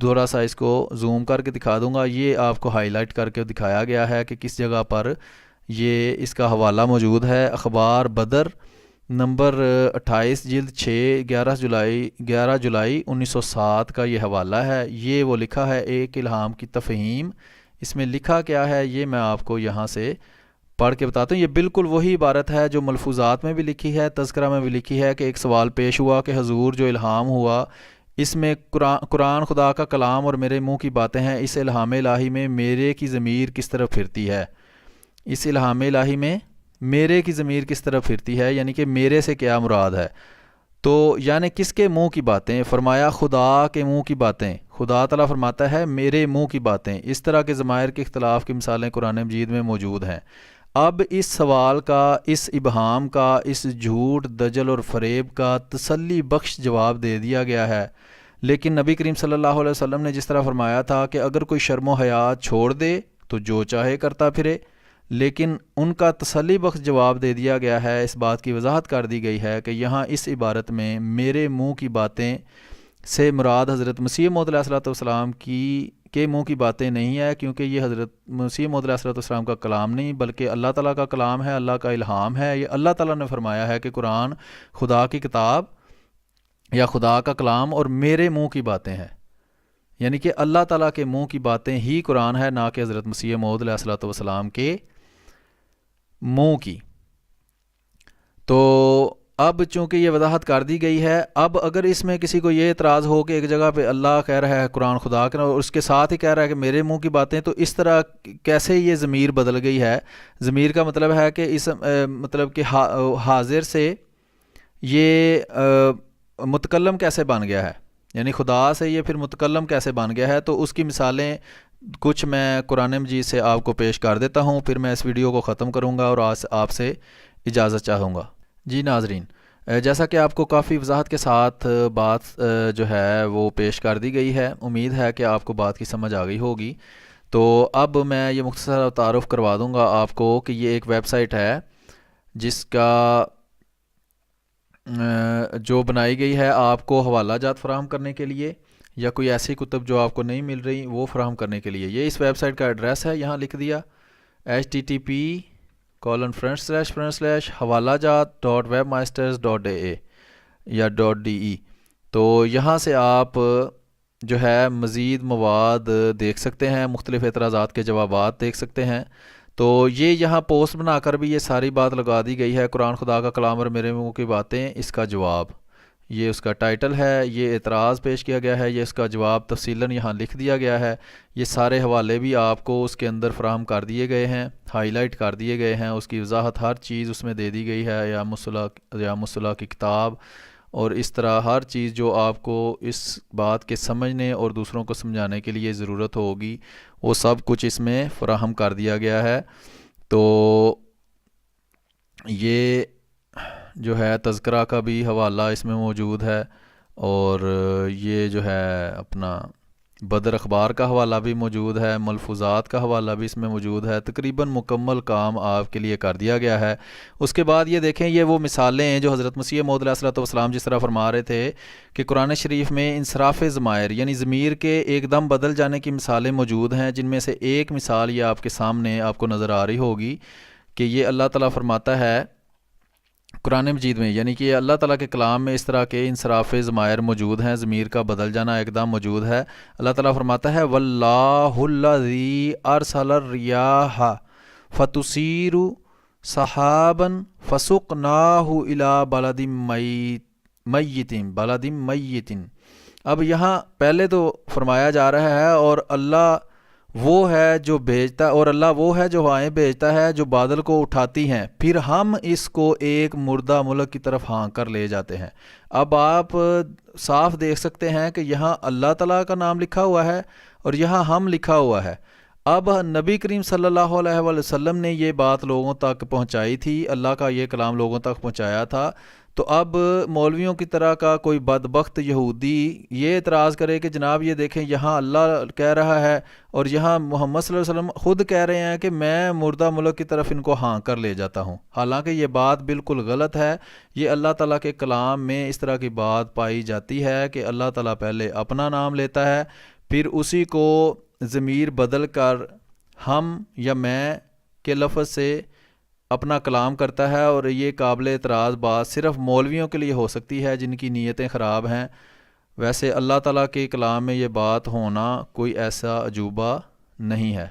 تھوڑا سا اس کو زوم کر کے دکھا دوں گا. یہ آپ کو ہائی لائٹ کر کے دکھایا گیا ہے کہ کس جگہ پر یہ اس کا حوالہ موجود ہے. اخبار بدر نمبر 28 جلد 6 11 جولائی 1907 کا یہ حوالہ ہے. یہ وہ لکھا ہے ایک الہام کی تفہیم. اس میں لکھا کیا ہے یہ میں آپ کو یہاں سے پڑھ کے بتاتا ہوں. یہ بالکل وہی عبارت ہے جو ملفوظات میں بھی لکھی ہے, تذکرہ میں بھی لکھی ہے کہ ایک سوال پیش ہوا کہ حضور جو الہام ہوا اس میں قرآن خدا کا کلام اور میرے منہ کی باتیں ہیں. اس الہام الہی میں میرے کی ضمیر کس طرف پھرتی ہے, اس الہام الہی میں میرے کی ضمیر کس طرف پھرتی ہے, یعنی کہ میرے سے کیا مراد ہے. تو یعنی کس کے منہ کی باتیں. فرمایا خدا کے منہ کی باتیں. خدا تعالیٰ فرماتا ہے میرے منہ کی باتیں. اس طرح کے ضمائر کے اختلاف کی مثالیں قرآن مجید میں موجود ہیں. اب اس سوال کا، اس ابہام کا، اس جھوٹ دجل اور فریب کا تسلی بخش جواب دے دیا گیا ہے، لیکن نبی کریم صلی اللہ علیہ وسلم نے جس طرح فرمایا تھا کہ اگر کوئی شرم و حیا چھوڑ دے تو جو چاہے کرتا پھرے، لیکن ان کا تسلی بخش جواب دے دیا گیا ہے۔ اس بات کی وضاحت کر دی گئی ہے کہ یہاں اس عبارت میں میرے منہ کی باتیں سے مراد حضرت مسیح موعود علیہ الصلوۃ والسلام کے منہ کی باتیں نہیں ہے، کیونکہ یہ حضرت مسیح موعود علیہ الصلوۃ والسلام کا کلام نہیں بلکہ اللہ تعالیٰ کا کلام ہے، اللہ کا الہام ہے۔ یہ اللہ تعالیٰ نے فرمایا ہے کہ قرآن خدا کی کتاب یا خدا کا کلام اور میرے منہ کی باتیں ہیں، یعنی کہ اللہ تعالیٰ کے منہ کی باتیں ہی قرآن ہے، نہ کہ حضرت مسیح موعود علیہ الصلوۃ والسلام کے منہ کی۔ تو اب چونکہ یہ وضاحت کر دی گئی ہے، اب اگر اس میں کسی کو یہ اعتراض ہو کہ ایک جگہ پہ اللہ کہہ رہا ہے قرآن خدا کا اور اس کے ساتھ ہی کہہ رہا ہے کہ میرے منہ کی باتیں، تو اس طرح کیسے یہ ضمیر بدل گئی ہے؟ ضمیر کا مطلب ہے کہ اس مطلب کہ حاضر سے یہ متکلم کیسے بن گیا ہے، یعنی خدا سے یہ پھر متکلم کیسے بن گیا ہے؟ تو اس کی مثالیں کچھ میں قرآن مجید سے آپ کو پیش کر دیتا ہوں، پھر میں اس ویڈیو کو ختم کروں گا اور آپ سے اجازت چاہوں گا۔ جی ناظرین، جیسا کہ آپ کو کافی وضاحت کے ساتھ بات جو ہے وہ پیش کر دی گئی ہے، امید ہے کہ آپ کو بات کی سمجھ آ گئی ہوگی۔ تو اب میں یہ مختصر تعارف کروا دوں گا آپ کو کہ یہ ایک ویب سائٹ ہے جس کا جو بنائی گئی ہے آپ کو حوالہ جات فراہم کرنے کے لیے یا کوئی ایسی کتب جو آپ کو نہیں مل رہی وہ فراہم کرنے کے لیے۔ یہ اس ویب سائٹ کا ایڈریس ہے، یہاں لکھ دیا http://hawalajat.webmasters.a یا .de۔ تو یہاں سے آپ جو ہے مزید مواد دیکھ سکتے ہیں، مختلف اعتراضات کے جوابات دیکھ سکتے ہیں۔ تو یہ یہاں پوسٹ بنا کر بھی یہ ساری بات لگا دی گئی ہے، قرآن خدا کا کلام اور میرے منہ کی باتیں، اس کا جواب، یہ اس کا ٹائٹل ہے، یہ اعتراض پیش کیا گیا ہے، یہ اس کا جواب تفصیلاً یہاں لکھ دیا گیا ہے۔ یہ سارے حوالے بھی آپ کو اس کے اندر فراہم کر دیے گئے ہیں، ہائی لائٹ کر دیے گئے ہیں، اس کی وضاحت ہر چیز اس میں دے دی گئی ہے، یا مصطلح کی کتاب، اور اس طرح ہر چیز جو آپ کو اس بات کے سمجھنے اور دوسروں کو سمجھانے کے لیے ضرورت ہوگی وہ سب کچھ اس میں فراہم کر دیا گیا ہے۔ تو یہ جو ہے تذکرہ کا بھی حوالہ اس میں موجود ہے، اور یہ جو ہے اپنا بدر اخبار کا حوالہ بھی موجود ہے، ملفوظات کا حوالہ بھی اس میں موجود ہے، تقریباً مکمل کام آپ کے لیے کر دیا گیا ہے۔ اس کے بعد یہ دیکھیں، یہ وہ مثالیں ہیں جو حضرت مسیح موعود علیہ الصلوۃ والسلام جس طرح فرما رہے تھے کہ قرآن شریف میں انصراف ضمائر یعنی ضمیر کے ایک دم بدل جانے کی مثالیں موجود ہیں، جن میں سے ایک مثال یہ آپ کے سامنے آپ کو نظر آ رہی ہوگی کہ یہ اللہ تعالیٰ فرماتا ہے قرآن مجید میں، یعنی کہ اللہ تعالیٰ کے کلام میں اس طرح کے انصراف ضمائر موجود ہیں، ضمیر کا بدل جانا ایک دم موجود ہے۔ اللہ تعالیٰ فرماتا ہے واللہ الذی ارسل الریاح فتثیر سحابا فسقناہ الی بلد میت۔ اب یہاں پہلے تو فرمایا جا رہا ہے اور اللہ وہ ہے جو بھیجتا ہے، اور اللہ وہ ہے جو ہوائیں بھیجتا ہے جو بادل کو اٹھاتی ہیں، پھر ہم اس کو ایک مردہ ملک کی طرف ہانک کر لے جاتے ہیں۔ اب آپ صاف دیکھ سکتے ہیں کہ یہاں اللہ تعالیٰ کا نام لکھا ہوا ہے اور یہاں ہم لکھا ہوا ہے۔ اب نبی کریم صلی اللہ علیہ وآلہ وسلم نے یہ بات لوگوں تک پہنچائی تھی، اللہ کا یہ کلام لوگوں تک پہنچایا تھا۔ تو اب مولویوں کی طرح کا کوئی بدبخت یہودی یہ اعتراض کرے کہ جناب یہ دیکھیں یہاں اللہ کہہ رہا ہے اور یہاں محمد صلی اللہ علیہ وسلم خود کہہ رہے ہیں کہ میں مردہ ملک کی طرف ان کو ہانک کر لے جاتا ہوں، حالانکہ یہ بات بالکل غلط ہے۔ یہ اللہ تعالیٰ کے کلام میں اس طرح کی بات پائی جاتی ہے کہ اللہ تعالیٰ پہلے اپنا نام لیتا ہے، پھر اسی کو ضمیر بدل کر ہم یا میں کے لفظ سے اپنا کلام کرتا ہے، اور یہ قابل اعتراض بات صرف مولویوں کے لیے ہو سکتی ہے جن کی نیتیں خراب ہیں۔ ویسے اللہ تعالیٰ کے کلام میں یہ بات ہونا کوئی ایسا عجوبہ نہیں ہے۔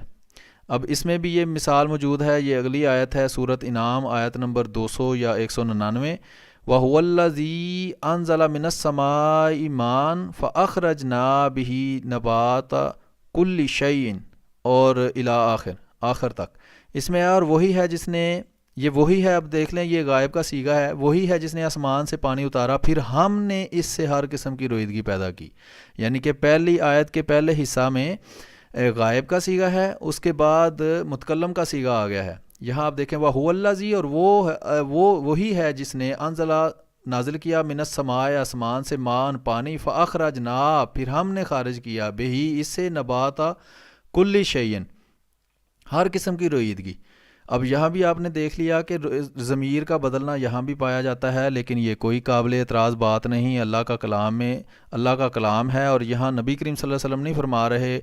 اب اس میں بھی یہ مثال موجود ہے، یہ اگلی آیت ہے سورۃ انعام آیت نمبر 200 یا 199، وَهُوَ الَّذِي أَنزَلَ مِنَ السَّمَاءِ مَاءً فَأَخْرَجْنَا بِهِ نَبَاتَ كُلِّ شَيْءٍ اور الی آخر تک۔ اس میں اور وہی ہے جس نے، یہ وہی ہے، اب دیکھ لیں یہ غائب کا صیغہ ہے، وہی ہے جس نے آسمان سے پانی اتارا، پھر ہم نے اس سے ہر قسم کی رویدگی پیدا کی۔ یعنی کہ پہلی آیت کے پہلے حصہ میں غائب کا صیغہ ہے، اس کے بعد متکلم کا صیغہ آ گیا ہے۔ یہاں آپ دیکھیں وَهُوَ الَّذِي، اور وہ وہی ہے جس نے انزلہ نازل کیا من السماء آسمان سے مان پانی فاخرجنا پھر ہم نے خارج کیا بہی اس سے نبات کل شیء ہر قسم کی رویدگی۔ اب یہاں بھی آپ نے دیکھ لیا کہ ضمیر کا بدلنا یہاں بھی پایا جاتا ہے، لیکن یہ کوئی قابل اعتراض بات نہیں، اللہ کا کلام میں اللہ کا کلام ہے، اور یہاں نبی کریم صلی اللہ علیہ وسلم نہیں فرما رہے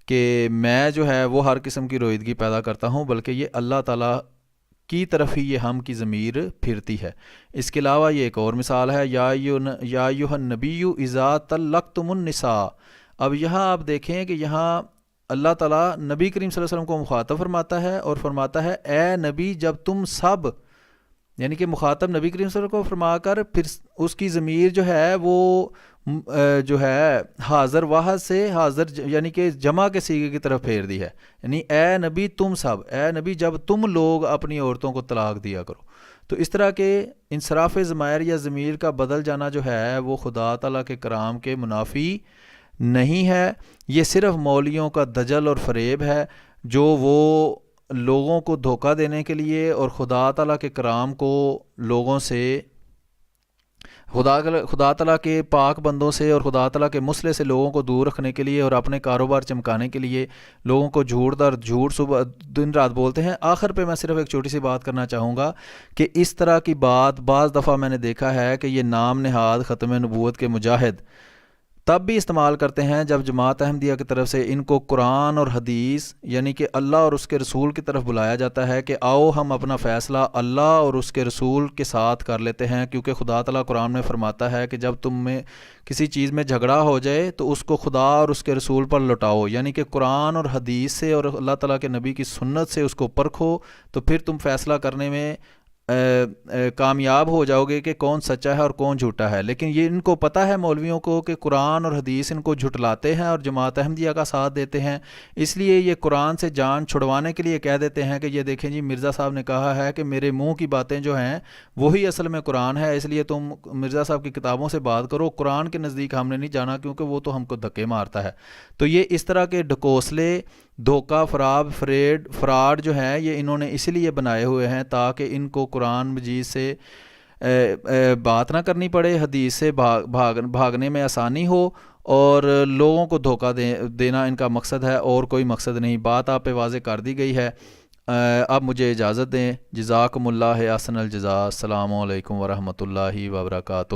کہ میں جو ہے وہ ہر قسم کی رویدگی پیدا کرتا ہوں، بلکہ یہ اللہ تعالیٰ کی طرف ہی یہ ہم کی ضمیر پھرتی ہے۔ اس کے علاوہ یہ ایک اور مثال ہے یا ایھا النبی اذا طلقتم النساء۔ اب یہاں آپ دیکھیں کہ یہاں اللہ تعالیٰ نبی کریم صلی اللہ علیہ وسلم کو مخاطب فرماتا ہے اور فرماتا ہے اے نبی جب تم سب، یعنی کہ مخاطب نبی کریم صلی اللہ علیہ وسلم کو فرما کر پھر اس کی ضمیر جو ہے وہ جو ہے حاضر واحد سے حاضر یعنی کہ جمع کے صیغے کی طرف پھیر دی ہے، یعنی اے نبی تم سب، اے نبی جب تم لوگ اپنی عورتوں کو طلاق دیا کرو۔ تو اس طرح کے انصراف ضمائر یا ضمیر کا بدل جانا جو ہے وہ خدا تعالیٰ کے کلام کے منافی نہیں ہے، یہ صرف مولویوں کا دجل اور فریب ہے جو وہ لوگوں کو دھوکہ دینے کے لیے اور خدا تعالیٰ کے کلام کو لوگوں سے خدا تعالیٰ کے پاک بندوں سے اور خدا تعالیٰ کے مسئلے سے لوگوں کو دور رکھنے کے لیے اور اپنے کاروبار چمکانے کے لیے لوگوں کو جھوٹ در جھوٹ صبح دن رات بولتے ہیں۔ آخر پہ میں صرف ایک چھوٹی سی بات کرنا چاہوں گا کہ اس طرح کی بات بعض دفعہ میں نے دیکھا ہے کہ یہ نام نہاد ختم نبوت کے مجاہد تب بھی استعمال کرتے ہیں جب جماعت احمدیہ کی طرف سے ان کو قرآن اور حدیث یعنی کہ اللہ اور اس کے رسول کی طرف بلایا جاتا ہے کہ آؤ ہم اپنا فیصلہ اللہ اور اس کے رسول کے ساتھ کر لیتے ہیں، کیونکہ خدا تعالیٰ قرآن میں فرماتا ہے کہ جب تم میں کسی چیز میں جھگڑا ہو جائے تو اس کو خدا اور اس کے رسول پر لوٹاؤ، یعنی کہ قرآن اور حدیث سے اور اللہ تعالیٰ کے نبی کی سنت سے اس کو پرکھو، تو پھر تم فیصلہ کرنے میں کامیاب ہو جاؤ گے کہ کون سچا ہے اور کون جھوٹا ہے۔ لیکن یہ ان کو پتہ ہے مولویوں کو کہ قرآن اور حدیث ان کو جھٹلاتے ہیں اور جماعت احمدیہ کا ساتھ دیتے ہیں، اس لیے یہ قرآن سے جان چھڑوانے کے لیے کہہ دیتے ہیں کہ یہ دیکھیں جی مرزا صاحب نے کہا ہے کہ میرے منہ کی باتیں جو ہیں وہی اصل میں قرآن ہے، اس لیے تم مرزا صاحب کی کتابوں سے بات کرو، قرآن کے نزدیک ہم نے نہیں جانا کیونکہ وہ تو ہم کو دھکے مارتا ہے۔ تو یہ اس طرح کے ڈھکوسلے دھوکہ فراڈ جو ہیں یہ انہوں نے اسی لیے بنائے ہوئے ہیں تاکہ ان کو قرآن مجید سے بات نہ کرنی پڑے، حدیث سے بھاگنے میں آسانی ہو، اور لوگوں کو دھوکہ دینا ان کا مقصد ہے اور کوئی مقصد نہیں۔ بات آپ پہ واضح کر دی گئی ہے۔ اب مجھے اجازت دیں، جزاکم اللہ احسن الجزاء، السلام علیکم ورحمۃ اللہ وبرکاتہ۔